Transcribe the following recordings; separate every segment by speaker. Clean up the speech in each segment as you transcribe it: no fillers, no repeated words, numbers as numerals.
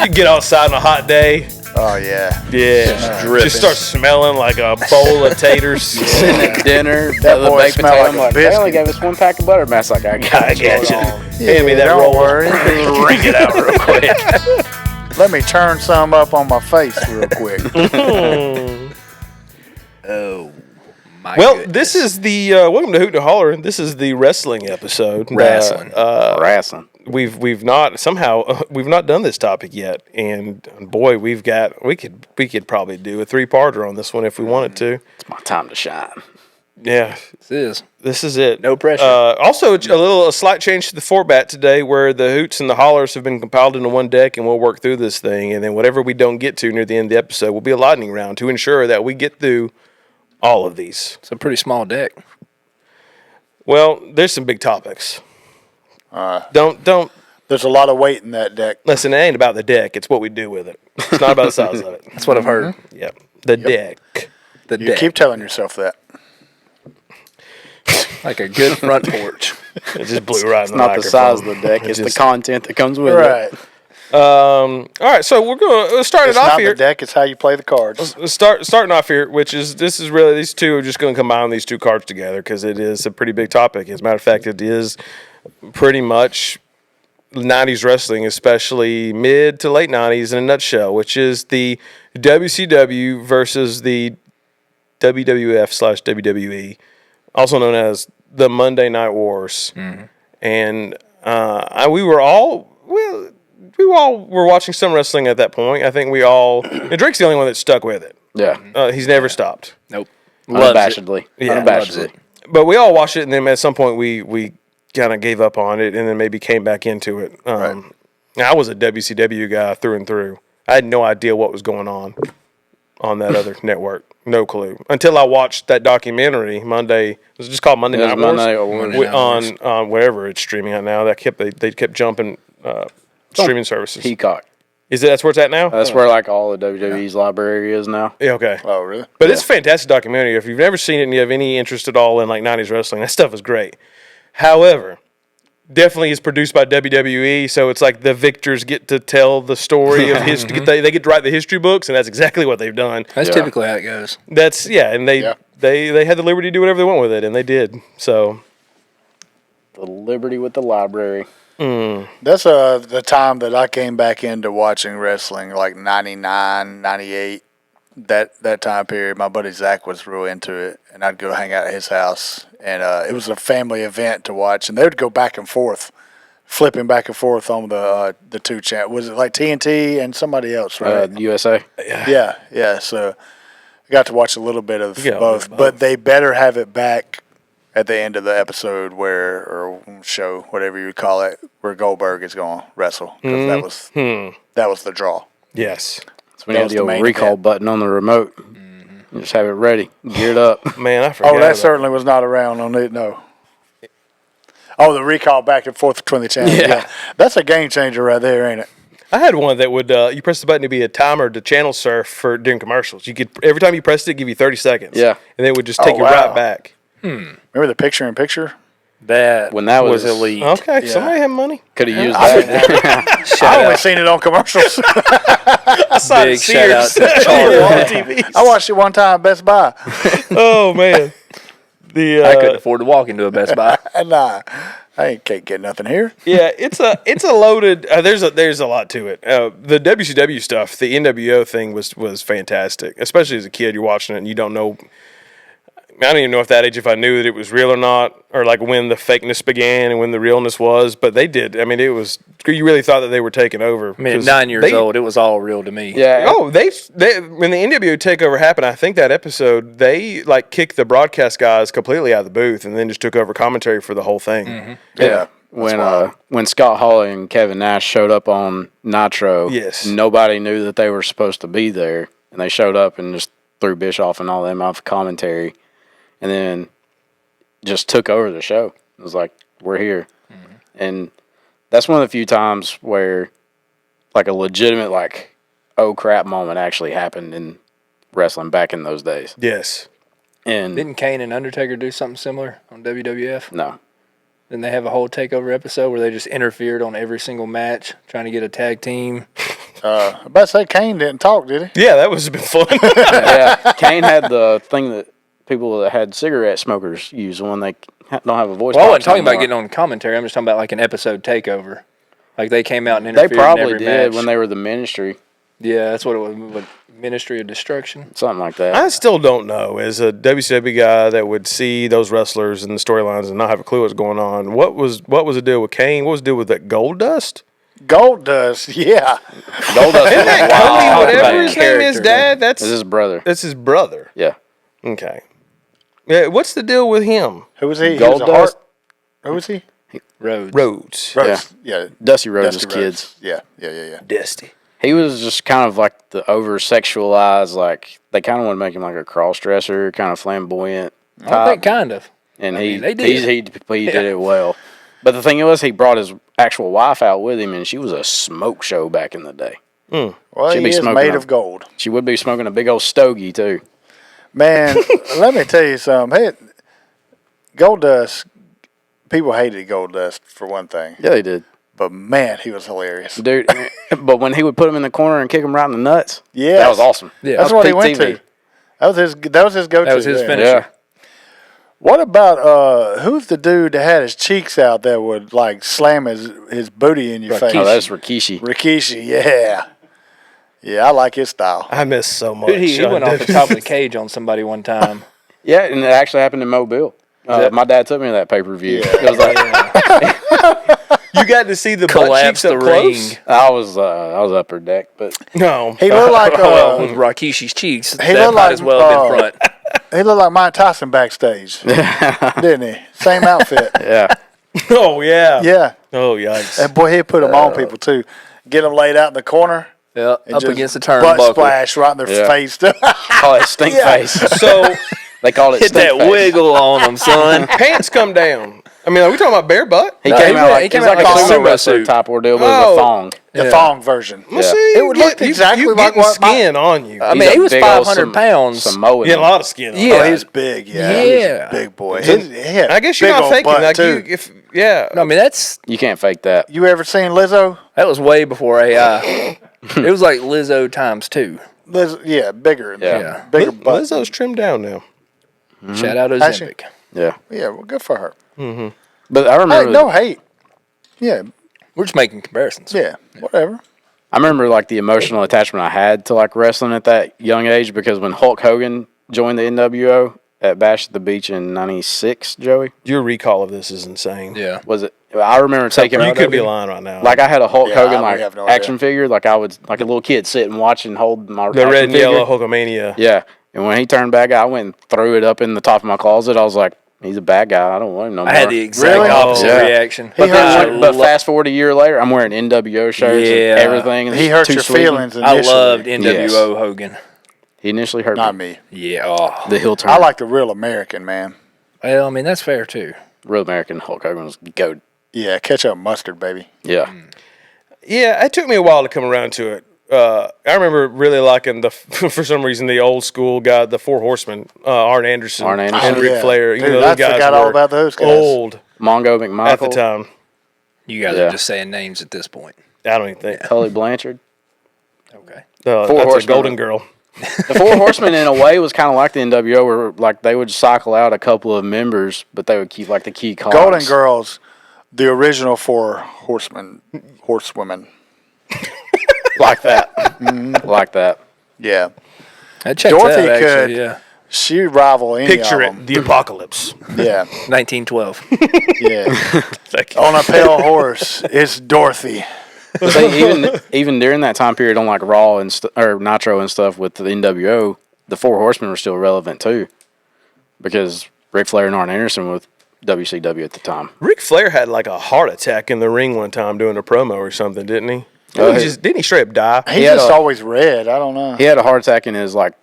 Speaker 1: You get outside on a hot day.
Speaker 2: Oh, yeah.
Speaker 1: Yeah. Just start smelling like a bowl of taters.
Speaker 3: Sitting at dinner,
Speaker 2: That
Speaker 3: the
Speaker 2: boy
Speaker 3: baked
Speaker 2: smell
Speaker 3: potato.
Speaker 2: like
Speaker 3: I'm
Speaker 2: a
Speaker 3: like, they
Speaker 2: biscuit.
Speaker 3: only gave us 1 pack of butter. Matt's like, I got you.
Speaker 1: Hand me that
Speaker 2: don't
Speaker 1: roll.
Speaker 2: worry.
Speaker 1: Wring it out real quick.
Speaker 2: Let me turn some up on my face real quick.
Speaker 4: Oh, my
Speaker 1: Well,
Speaker 4: goodness.
Speaker 1: this is the welcome to Hoot'n and Holler'n. This is the wrestling episode.
Speaker 4: Wrestling.
Speaker 3: Wrestling.
Speaker 1: We've not done this topic yet, and boy, we could probably do a 3-parter on this one if we wanted to.
Speaker 3: It's my time to shine.
Speaker 1: Yeah,
Speaker 4: This
Speaker 1: is it.
Speaker 4: No pressure.
Speaker 1: Also, a slight change to the format today, where the Hoots and the Hollers have been compiled into one deck, and we'll work through this thing, and then whatever we don't get to near the end of the episode will be a lightning round to ensure that we get through all of these.
Speaker 4: It's a pretty small deck.
Speaker 1: Well, there's some big topics. Don't.
Speaker 2: There's a lot of weight in that deck.
Speaker 1: Listen, it ain't about the deck. It's what we do with it. It's not about the size of it.
Speaker 4: That's what I've heard.
Speaker 1: Yep. The deck.
Speaker 4: The
Speaker 2: You
Speaker 4: deck.
Speaker 2: keep telling yourself that.
Speaker 4: Like a good front porch.
Speaker 1: It just blew right in
Speaker 3: It's
Speaker 1: the
Speaker 3: not the size of
Speaker 1: microphone.
Speaker 3: the deck. It's
Speaker 1: just-
Speaker 3: the content that comes with
Speaker 2: Right.
Speaker 3: it.
Speaker 1: All right, so we'll start
Speaker 2: It's
Speaker 1: it off
Speaker 2: not
Speaker 1: here.
Speaker 2: the deck, it's how you play the cards.
Speaker 1: Starting off here, this is really, these two are just going to combine these two cards together because it is a pretty big topic. As a matter of fact, it is pretty much 90s wrestling, especially mid to late 90s in a nutshell, which is the WCW versus the WWF/WWE, also known as the Monday Night Wars. And we all were watching some wrestling at that point. I think and Drake's the only one that stuck with it.
Speaker 3: Yeah.
Speaker 1: He's never stopped.
Speaker 4: Nope.
Speaker 3: Unabashedly.
Speaker 1: Yeah,
Speaker 4: Loves it.
Speaker 1: But we all watched it, and then at some point we kind of gave up on it, and then maybe came back into it. I was a WCW guy through and through. I had no idea what was going on that other network. No clue. Until I watched that documentary, Monday. Was it just called Monday Night Wars?
Speaker 3: Monday
Speaker 1: On wherever it's streaming at now. They kept jumping streaming services.
Speaker 3: Peacock.
Speaker 1: That's where it's at now?
Speaker 3: That's where like all the WWE's library is now.
Speaker 1: Yeah, okay.
Speaker 2: Oh, really?
Speaker 1: But it's a fantastic documentary. If you've never seen it and you have any interest at all in like 90s wrestling, that stuff is great. However, definitely is produced by WWE, so it's like the victors get to tell the story of history. They get to write the history books, and that's exactly what they've done.
Speaker 4: That's typically how it goes.
Speaker 1: And they had the liberty to do whatever they want with it, and they did. So
Speaker 3: The liberty with the library.
Speaker 2: That's the time that I came back into watching wrestling, like 99, 98. That time period, my buddy Zach was real into it, and I'd go hang out at his house, and it was a family event to watch, and they would go back and forth, flipping back and forth on the two channels. Was it like TNT and somebody else, right?
Speaker 3: USA.
Speaker 2: Yeah. So I got to watch a little bit of
Speaker 1: Yeah,
Speaker 2: both, but they better have it back at the end of the episode or show, whatever you call it, where Goldberg is going to wrestle, because that was the draw.
Speaker 1: yes,
Speaker 3: So we have the old recall button on the remote. You just have it ready, geared up.
Speaker 1: man, I forgot.
Speaker 2: Oh, that
Speaker 1: about
Speaker 2: certainly was not around on it, no. Oh, the recall back and forth between the channels. Yeah. That's a game changer right there, ain't it?
Speaker 1: I had one that would you press the button to be a timer to channel surf during commercials. You could every time you pressed it, give you 30 seconds.
Speaker 3: Yeah.
Speaker 1: and it would just take you right back.
Speaker 2: Remember the picture-in-picture?
Speaker 4: That
Speaker 3: When that was elite.
Speaker 1: Okay,
Speaker 2: Yeah.
Speaker 1: somebody had money.
Speaker 3: Could have used that.
Speaker 2: I only seen it on commercials.
Speaker 1: I saw
Speaker 4: Big
Speaker 1: it
Speaker 4: shout out
Speaker 1: Sears.
Speaker 4: to Charlie.
Speaker 1: on TV.
Speaker 2: I watched it one time at Best Buy.
Speaker 1: Oh man,
Speaker 4: I couldn't afford to walk into a Best Buy.
Speaker 2: Nah, can't get nothing here.
Speaker 1: yeah, it's a loaded. There's a lot to it. The WCW stuff, the NWO thing was fantastic, especially as a kid. You're watching it and you don't know. I don't even know at that age if I knew that it was real or not, or like when the fakeness began and when the realness was. But they did. I mean, it was. You really thought that they were taking over.
Speaker 4: I mean, at 9 years old, it was all real to me.
Speaker 3: Yeah.
Speaker 1: Oh, they when the NWO takeover happened, I think that episode they like kicked the broadcast guys completely out of the booth and then just took over commentary for the whole thing.
Speaker 2: Yeah.
Speaker 3: When Scott Hall and Kevin Nash showed up on Nitro,
Speaker 1: Yes.
Speaker 3: nobody knew that they were supposed to be there, and they showed up and just threw Bischoff and all them off commentary, and then just took over the show. It was like, we're here. And that's one of the few times where like a legitimate like, oh crap moment actually happened in wrestling back in those days.
Speaker 1: Yes.
Speaker 3: And
Speaker 4: Didn't Kane and Undertaker do something similar on WWF?
Speaker 3: no.
Speaker 4: Then they have a whole takeover episode where they just interfered on every single match, trying to get a tag team.
Speaker 2: I about to say Kane didn't talk, did he?
Speaker 1: Yeah, that was a bit fun.
Speaker 3: Yeah, Kane had the thing that people that had cigarette smokers use when they don't have a voice.
Speaker 4: Well, I
Speaker 3: box
Speaker 4: wasn't talking about
Speaker 3: anymore.
Speaker 4: getting on commentary. I'm just talking about like an episode takeover. Like they came out and
Speaker 3: They
Speaker 4: interfered
Speaker 3: probably
Speaker 4: in every
Speaker 3: did
Speaker 4: match.
Speaker 3: when they were the Ministry,
Speaker 4: Yeah, that's what it was. What, Ministry of Destruction.
Speaker 3: something like that.
Speaker 1: I still don't know. As a WCW guy that would see those wrestlers and the storylines and not have a clue what's going on, what was the deal with Kane? What was the deal with that Goldust?
Speaker 2: Goldust, yeah.
Speaker 3: Goldust
Speaker 1: Isn't that Cody, whatever his name is,
Speaker 4: character.
Speaker 1: Dad? That's
Speaker 3: This is his brother.
Speaker 1: That's his brother.
Speaker 3: Yeah,
Speaker 1: Okay. Yeah, what's the deal with him?
Speaker 2: Who was he? He was a
Speaker 3: Goldust.
Speaker 2: heart. Who was he?
Speaker 4: Rhodes.
Speaker 1: Rhodes.
Speaker 2: Rhodes. Yeah.
Speaker 3: Dusty Rhodes'
Speaker 2: Dusty
Speaker 3: kids.
Speaker 2: Rhodes. Yeah.
Speaker 1: Dusty.
Speaker 3: He was just kind of like the over-sexualized, like, they kind of want to make him like a cross-dresser, kind of flamboyant
Speaker 4: I
Speaker 3: type.
Speaker 4: think kind of.
Speaker 3: And
Speaker 4: I
Speaker 3: he
Speaker 4: mean, they did.
Speaker 3: he did it well. But the thing was, he brought his actual wife out with him, and she was a smoke show back in the day.
Speaker 2: Well,
Speaker 3: She'd
Speaker 2: he
Speaker 3: be
Speaker 2: is
Speaker 3: smoking
Speaker 2: made
Speaker 3: up.
Speaker 2: of gold.
Speaker 3: She would be smoking a big old stogie, too.
Speaker 2: Man, let me tell you something. Hey, Goldust, people hated Goldust for one thing.
Speaker 3: Yeah, they did.
Speaker 2: But man, he was hilarious.
Speaker 3: Dude, but when he would put him in the corner and kick him right in the nuts,
Speaker 2: Yeah.
Speaker 3: that was awesome.
Speaker 4: Yeah.
Speaker 2: That's what he
Speaker 3: peak
Speaker 2: went
Speaker 3: TV.
Speaker 2: to. That was his go-to.
Speaker 4: That was his
Speaker 2: there.
Speaker 4: finish.
Speaker 3: Yeah.
Speaker 2: What about who's the dude that had his cheeks out that would like slam his booty in your face?
Speaker 3: Oh, that's Rikishi.
Speaker 2: Rikishi, yeah. Yeah, I like his style.
Speaker 1: I miss so much.
Speaker 4: Dude, he went off the top of the cage on somebody one time.
Speaker 3: Yeah, and it actually happened in Mobile. My dad took me to that pay-per-view.
Speaker 2: Yeah.
Speaker 3: It was like,
Speaker 1: You got to see the butt
Speaker 4: Collapsed
Speaker 1: cheeks up
Speaker 4: the
Speaker 1: close?
Speaker 4: ring.
Speaker 3: I was upper deck, but
Speaker 1: No.
Speaker 2: He looked like
Speaker 4: Well, with Rakishi's cheeks, that
Speaker 2: looked
Speaker 4: might
Speaker 2: like,
Speaker 4: as well have been front.
Speaker 2: he looked like Mike Tyson backstage, didn't he? Same outfit.
Speaker 3: yeah.
Speaker 1: Oh, yeah.
Speaker 2: Yeah,
Speaker 1: Oh, yikes.
Speaker 2: and boy, he'd put them on people too. Get them laid out in the corner.
Speaker 4: Yeah,
Speaker 2: and
Speaker 4: up
Speaker 2: just
Speaker 4: against the
Speaker 2: butt
Speaker 4: turnbuckle.
Speaker 2: splash right in their
Speaker 3: Yeah.
Speaker 2: face.
Speaker 3: Call it stink
Speaker 2: Yeah.
Speaker 3: face.
Speaker 1: So,
Speaker 3: They called it
Speaker 4: Hit
Speaker 3: stink
Speaker 4: that
Speaker 3: face.
Speaker 4: wiggle on them, son.
Speaker 1: pants come down. I mean, are we talking about bare butt?
Speaker 3: He
Speaker 4: No,
Speaker 3: came
Speaker 4: he
Speaker 3: out
Speaker 4: was-
Speaker 3: like,
Speaker 4: he came
Speaker 3: it was
Speaker 4: out
Speaker 3: like
Speaker 4: like
Speaker 3: a
Speaker 4: a
Speaker 3: sumo
Speaker 4: sumo
Speaker 3: wrestler
Speaker 4: suit.
Speaker 3: type ordeal with
Speaker 1: Oh.
Speaker 3: a thong.
Speaker 2: The
Speaker 4: Yeah.
Speaker 2: thong version.
Speaker 1: Well,
Speaker 3: Yeah.
Speaker 1: see,
Speaker 2: It would look exactly
Speaker 1: you
Speaker 2: like
Speaker 1: getting
Speaker 2: what my-
Speaker 1: skin on you.
Speaker 4: I
Speaker 3: He's
Speaker 4: mean,
Speaker 3: a
Speaker 4: he was
Speaker 3: big old
Speaker 4: 500 pounds.
Speaker 3: Samoan.
Speaker 1: You get a lot of skin on
Speaker 4: Yeah.
Speaker 2: Oh, he's big. Yeah,
Speaker 4: Yeah.
Speaker 2: He's a big boy. He had
Speaker 1: I guess you're
Speaker 2: big
Speaker 1: not
Speaker 2: old
Speaker 1: faking
Speaker 2: butt,
Speaker 1: like
Speaker 2: too.
Speaker 4: No, I mean,
Speaker 3: You can't fake that.
Speaker 2: You ever seen Lizzo?
Speaker 4: that was way before AI. It was like Lizzo times 2.
Speaker 2: Yeah, bigger.
Speaker 3: Yeah.
Speaker 2: Bigger butt.
Speaker 1: Lizzo's trimmed down now.
Speaker 4: Shout out
Speaker 2: Actually-
Speaker 4: Ozempic.
Speaker 3: Yeah.
Speaker 2: Yeah, well, good for her.
Speaker 3: But I remember
Speaker 2: Hey, no hate. Yeah,
Speaker 4: We're just making comparisons.
Speaker 2: yeah, whatever.
Speaker 3: I remember like the emotional attachment I had to like wrestling at that young age because when Hulk Hogan joined the NWO at Bash at the Beach in '96, Joey,
Speaker 1: Your recall of this is insane.
Speaker 4: Yeah.
Speaker 3: was it? I remember taking.
Speaker 1: You could be lying right now.
Speaker 3: Like I had a Hulk
Speaker 2: Yeah,
Speaker 3: Hogan
Speaker 2: I
Speaker 3: like
Speaker 2: have no idea.
Speaker 3: action figure, like I would like a little kid sit and watch and hold my
Speaker 1: the
Speaker 3: action
Speaker 1: red and
Speaker 3: figure.
Speaker 1: yellow Hulkamania.
Speaker 3: Yeah, and when he turned back, I went and threw it up in the top of my closet. I was like, he's a bad guy. I don't want him no more.
Speaker 4: I had the exact
Speaker 2: Really?
Speaker 4: opposite
Speaker 3: Yeah.
Speaker 4: reaction.
Speaker 3: But,
Speaker 2: hurt
Speaker 3: but fast forward a year later, I'm wearing NWO shirts
Speaker 4: Yeah.
Speaker 3: and everything. And
Speaker 2: He
Speaker 3: it's
Speaker 2: hurt
Speaker 3: too
Speaker 2: your
Speaker 3: sleepy.
Speaker 2: feelings
Speaker 4: I
Speaker 2: initially.
Speaker 4: loved NWO Hogan.
Speaker 3: He initially hurt
Speaker 2: Not
Speaker 3: me.
Speaker 2: me.
Speaker 4: Yeah. Oh.
Speaker 3: The heel turn.
Speaker 2: I like the real American, man.
Speaker 4: Well, I mean, that's fair, too.
Speaker 3: Real American Hulk Hogan was goat.
Speaker 2: Yeah, ketchup and mustard, baby.
Speaker 3: Yeah.
Speaker 1: Yeah, it took me a while to come around to it. I remember really liking for some reason the old school guy, the Four Horsemen, Arn Anderson,
Speaker 3: Arn Anderson.
Speaker 1: and
Speaker 2: Oh,
Speaker 1: Ric
Speaker 2: yeah.
Speaker 1: Flair. You
Speaker 2: Dude,
Speaker 1: know, those
Speaker 2: I
Speaker 1: guys
Speaker 2: forgot all
Speaker 1: were
Speaker 2: about those guys.
Speaker 1: old
Speaker 3: Mongo McMichael.
Speaker 1: at the time.
Speaker 4: You guys
Speaker 3: Yeah.
Speaker 4: are just saying names at this point.
Speaker 1: I don't even think.
Speaker 3: Tully Blanchard.
Speaker 4: Okay.
Speaker 3: Four
Speaker 1: That's a
Speaker 3: Horsemen.
Speaker 1: Golden Girl.
Speaker 3: The Four Horsemen, in a way, was kind of like the NWO, where like they would cycle out a couple of members, but they would keep like the key cogs.
Speaker 2: Golden Girls, the original Four Horsewomen.
Speaker 3: like that, like that.
Speaker 2: Yeah,
Speaker 4: That checks
Speaker 2: Dorothy
Speaker 4: out, actually,
Speaker 2: could-
Speaker 4: yeah.
Speaker 2: she rival any
Speaker 1: Picture
Speaker 2: of
Speaker 1: it,
Speaker 2: them.
Speaker 1: the apocalypse.
Speaker 2: Yeah,
Speaker 4: 1912.
Speaker 2: yeah.
Speaker 1: Thank you.
Speaker 2: On a pale horse, it's Dorothy.
Speaker 3: See, even during that time period on like Raw and or Nitro and stuff with the NWO, the Four Horsemen were still relevant too, because Ric Flair and Arn Anderson were with WCW at the time.
Speaker 1: Ric Flair had like a heart attack in the ring one time doing a promo or something, didn't he?
Speaker 3: Oh,
Speaker 1: Didn't he straight up die?
Speaker 2: He's
Speaker 3: had
Speaker 2: just
Speaker 3: a-
Speaker 2: always red. I don't know.
Speaker 3: He had a heart attack in his like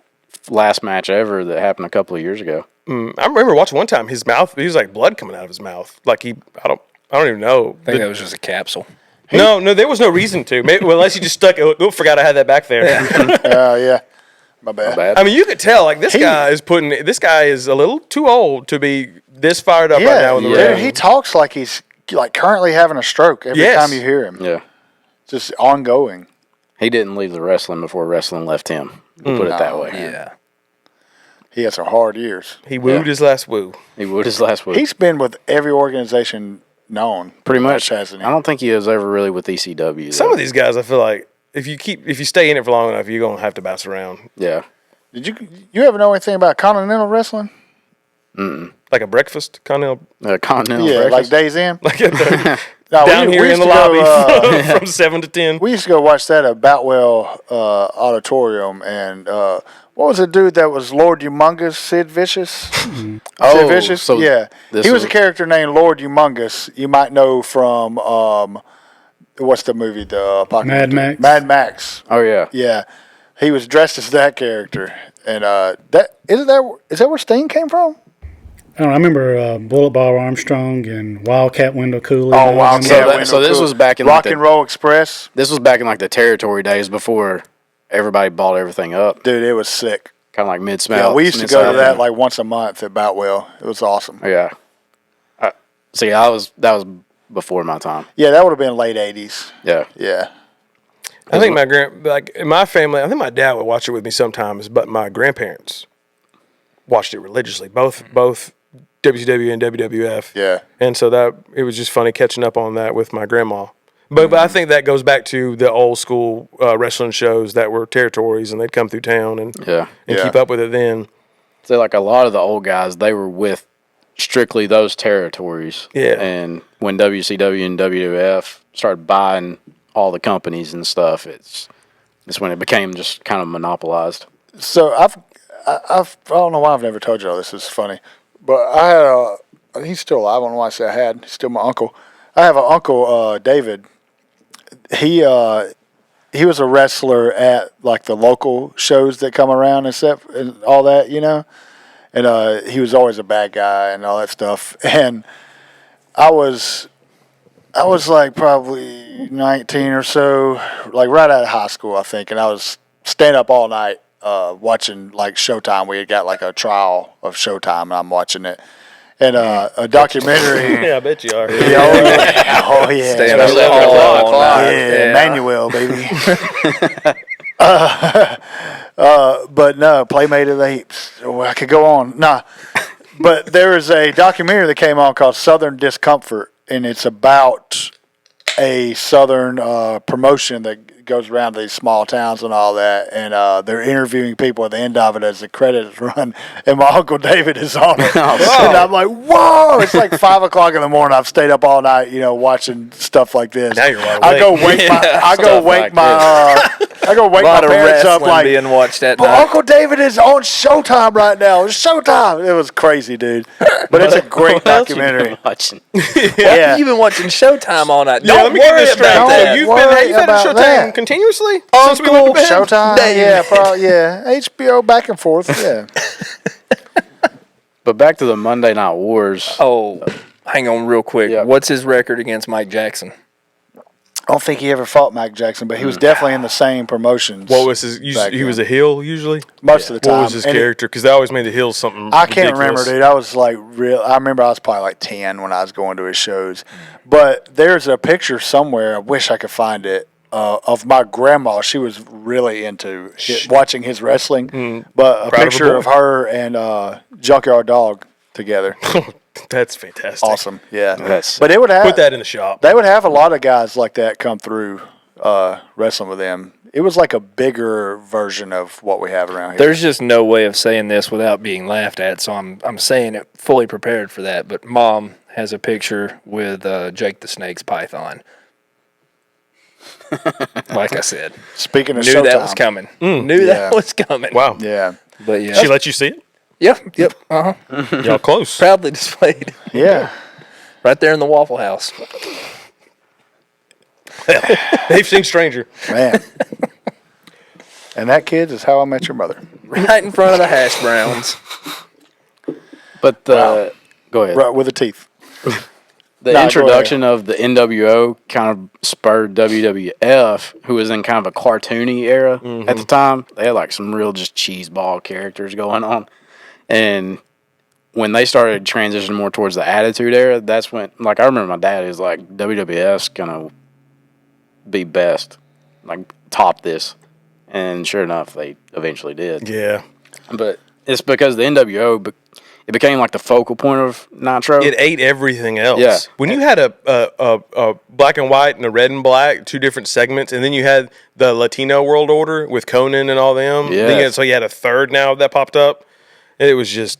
Speaker 3: last match ever that happened a couple of years ago.
Speaker 1: I remember watching one time his mouth. He was like blood coming out of his mouth. Like I don't even know.
Speaker 4: I think that was just a capsule.
Speaker 1: No, there was no reason to. Maybe, well, unless you just stuck it. Oh, forgot I had that back there.
Speaker 2: Yeah. My bad.
Speaker 3: bad.
Speaker 1: I mean, you could tell like this guy is a little too old to be this fired up right now in the ring.
Speaker 2: He talks like he's like currently having a stroke every time you hear him.
Speaker 3: Yeah.
Speaker 2: Just ongoing.
Speaker 3: He didn't leave the wrestling before wrestling left him. We'll put it that way.
Speaker 4: Yeah.
Speaker 2: He had some hard years.
Speaker 1: He wooed his last woo.
Speaker 3: He would his last week.
Speaker 2: He's been with every organization known.
Speaker 3: Pretty much.
Speaker 2: Hasn't he?
Speaker 3: I don't think he was ever really with ECW.
Speaker 1: Some of these guys, I feel like if you stay in it for long enough, you're gonna have to bounce around.
Speaker 3: Yeah.
Speaker 2: Did you ever know anything about Continental Wrestling?
Speaker 1: Like a breakfast, Continental.
Speaker 3: Continental
Speaker 2: Yeah,
Speaker 3: breakfast.
Speaker 2: like Days In.
Speaker 1: Like
Speaker 2: No,
Speaker 1: down
Speaker 2: we
Speaker 1: here in
Speaker 2: used
Speaker 1: the
Speaker 2: to go,
Speaker 1: lobby from 7 to 10.
Speaker 2: we used to go watch that at Boutwell Auditorium, and what was the dude that was Lord Humongous? Sid Vicious. Sid Vicious.
Speaker 3: so
Speaker 2: Yeah,
Speaker 3: this
Speaker 2: he was
Speaker 3: was-
Speaker 2: a character named Lord Humongous. You might know from what's the movie? The Apocalypse?
Speaker 5: Mad Max.
Speaker 2: Mad Max.
Speaker 3: Oh, yeah.
Speaker 2: Yeah, he was dressed as that character, and is that where Sting came from?
Speaker 5: I don't know, I remember Bullet Ball Armstrong and Wildcat Wendell Cooley.
Speaker 2: Oh,
Speaker 5: and
Speaker 2: Wildcat.
Speaker 3: So that-
Speaker 2: Wendell
Speaker 3: so this
Speaker 2: Cooley.
Speaker 3: was back in
Speaker 2: Rock
Speaker 3: like
Speaker 2: and Roll Express.
Speaker 3: This was back in like the territory days before everybody bought everything up.
Speaker 2: Dude, it was sick.
Speaker 3: Kind of like mid-South.
Speaker 2: Yeah, we used to go to that like once a month at Boutwell. It was awesome.
Speaker 3: Yeah. See, that was before my time.
Speaker 2: Yeah, that would have been late '80s.
Speaker 3: Yeah.
Speaker 2: Yeah.
Speaker 1: I think in my family, I think my dad would watch it with me sometimes, but my grandparents watched it religiously, both WCW and WWF.
Speaker 2: Yeah.
Speaker 1: And so that it was just funny catching up on that with my grandma. But I think that goes back to the old school wrestling shows that were territories, and they'd come through town and
Speaker 3: Yeah.
Speaker 1: keep up with it then.
Speaker 3: So like a lot of the old guys, they were with strictly those territories.
Speaker 1: Yeah.
Speaker 3: And when WCW and WWF started buying all the companies and stuff, it's when it became just kind of monopolized.
Speaker 2: So I don't know why I've never told y'all this. It's funny, but I had he's still alive. I don't know why I say I had. He's still my uncle. I have an uncle, David. He was a wrestler at like the local shows that come around and all that, you know. And he was always a bad guy and all that stuff. And I was like probably 19 or so, like right out of high school, I think. And I was staying up all night watching like Showtime. We had got like a trial of Showtime, and I'm watching it. And a documentary.
Speaker 1: Yeah, I bet you are.
Speaker 2: Oh yeah.
Speaker 4: Staying
Speaker 2: Yeah,
Speaker 4: up all night.
Speaker 2: Emmanuel, baby. But no, Playmate of the Apes. Oh, I could go on. Nah. But there is a documentary that came on called Southern Discomfort, and it's about a Southern promotion that goes around these small towns and all that, and they're interviewing people at the end of it as the credits run, and my Uncle David is on it. And I'm like, whoa! It's like 5 o'clock in the morning. I've stayed up all night, you know, watching stuff like this.
Speaker 1: Now you're wide
Speaker 2: I go
Speaker 1: awake.
Speaker 2: wake my, I go wake my parents up like,
Speaker 4: being watched at
Speaker 2: well,
Speaker 4: night.
Speaker 2: Uncle David is on Showtime right now. It's Showtime. It was crazy, dude. But it's a great
Speaker 3: What else you been
Speaker 2: documentary.
Speaker 3: watching?
Speaker 2: Yeah.
Speaker 4: You've been watching Showtime all night.
Speaker 1: Yeah,
Speaker 4: Don't
Speaker 1: let me get
Speaker 4: worry
Speaker 1: this straight.
Speaker 4: about
Speaker 1: So
Speaker 4: that.
Speaker 1: you've
Speaker 2: Worry
Speaker 1: had
Speaker 2: about
Speaker 1: Showtime
Speaker 2: that.
Speaker 1: continuously since we went to bed?
Speaker 2: Showtime.
Speaker 4: David.
Speaker 2: Yeah, probably. Yeah, HBO back and forth. Yeah.
Speaker 3: But back to the Monday Night Wars.
Speaker 4: Oh, hang on real quick.
Speaker 3: Yeah.
Speaker 4: What's his record against Mike Jackson?
Speaker 2: I don't think he ever fought Mike Jackson, but he was definitely in the same promotions.
Speaker 1: What was his?
Speaker 2: back
Speaker 1: He was
Speaker 2: then.
Speaker 1: a heel usually.
Speaker 2: Most of the time.
Speaker 1: What was his
Speaker 2: And
Speaker 1: character? Because they always made the heel something.
Speaker 2: I can't remember,
Speaker 1: ridiculous.
Speaker 2: dude. I was like real. I remember I was probably like 10 when I was going to his shows. But there's a picture somewhere. I wish I could find it. Of my grandma. She was really into watching his wrestling. But a
Speaker 1: Proud of a
Speaker 2: picture
Speaker 1: boy.
Speaker 2: of her and Junkyard Dog together.
Speaker 1: That's fantastic.
Speaker 2: Awesome. Yeah.
Speaker 3: That's-
Speaker 2: But it would have
Speaker 1: Put that in the shop.
Speaker 2: they would have a lot of guys like that come through wrestling with them. It was like a bigger version of what we have around here.
Speaker 4: There's just no way of saying this without being laughed at, so I'm saying it fully prepared for that. But Mom has a picture with Jake the Snake's Python. Like I said,
Speaker 2: Speaking of
Speaker 4: knew
Speaker 2: Showtime.
Speaker 4: that was coming. Knew that was coming.
Speaker 1: Wow.
Speaker 2: Yeah.
Speaker 4: But yeah,
Speaker 1: She let you see it?
Speaker 4: yep. Uh-huh.
Speaker 1: Y'all close.
Speaker 4: Proudly displayed
Speaker 2: Yeah.
Speaker 4: right there in the Waffle House.
Speaker 1: They've seen Stranger.
Speaker 2: Man. And that, kids, is How I Met Your Mother.
Speaker 4: Right in front of the hash browns.
Speaker 3: But go ahead.
Speaker 2: Right with the teeth.
Speaker 3: The introduction of the NWO kind of spurred WWF, who was in kind of a cartoony era at the time. They had like some real just cheeseball characters going on. And when they started transitioning more towards the Attitude Era, that's when, like, I remember my dad is like, WWF's going to be best, like, top this. And sure enough, they eventually did.
Speaker 1: Yeah.
Speaker 3: But it's because the NWO, it became like the focal point of Nitro.
Speaker 1: It ate everything else.
Speaker 3: Yeah.
Speaker 1: When you had a black and white and a red and black, two different segments, and then you had the Latino World Order with Conan and all them.
Speaker 3: Yeah.
Speaker 1: So you had a third now that popped up. It was just...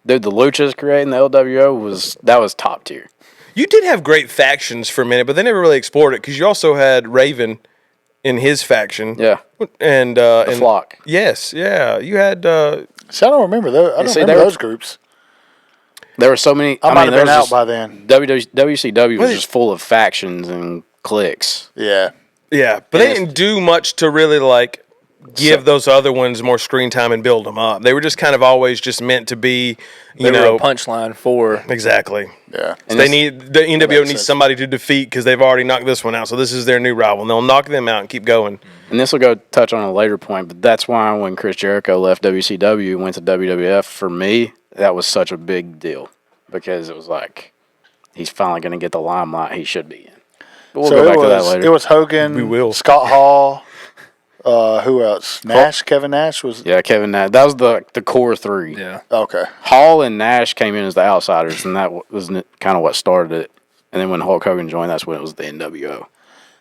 Speaker 3: Dude, the Luchas creating the LWO was top tier.
Speaker 1: You did have great factions for a minute, but they never really explored it because you also had Raven in his faction.
Speaker 3: Yeah.
Speaker 1: And
Speaker 3: The Flock.
Speaker 1: Yes, yeah. You had...
Speaker 2: See, I don't remember those. I don't remember those groups.
Speaker 3: There were so many.
Speaker 2: I might have been out by then.
Speaker 3: WCW was just full of factions and cliques.
Speaker 2: Yeah.
Speaker 1: Yeah, but they didn't do much to really, like, give those other ones more screen time and build them up. They were just kind of always just meant to be, you know,
Speaker 4: a punchline for.
Speaker 1: Exactly.
Speaker 2: Yeah.
Speaker 1: So the NWO needs somebody to defeat because they've already knocked this one out. So this is their new rival, and they'll knock them out and keep going.
Speaker 3: And this will go touch on a later point, but that's why when Chris Jericho left WCW and went to WWF, for me, that was such a big deal because it was like he's finally going to get the limelight he should be in. But we'll go back to that later.
Speaker 2: It was Hogan,
Speaker 1: We will.
Speaker 2: Scott Hall, who else? Nash, Kevin Nash was.
Speaker 3: Yeah, Kevin Nash. That was the core three.
Speaker 4: Yeah.
Speaker 2: Okay.
Speaker 3: Hall and Nash came in as the outsiders, and that was kind of what started it. And then when Hulk Hogan joined, that's when it was the NWO.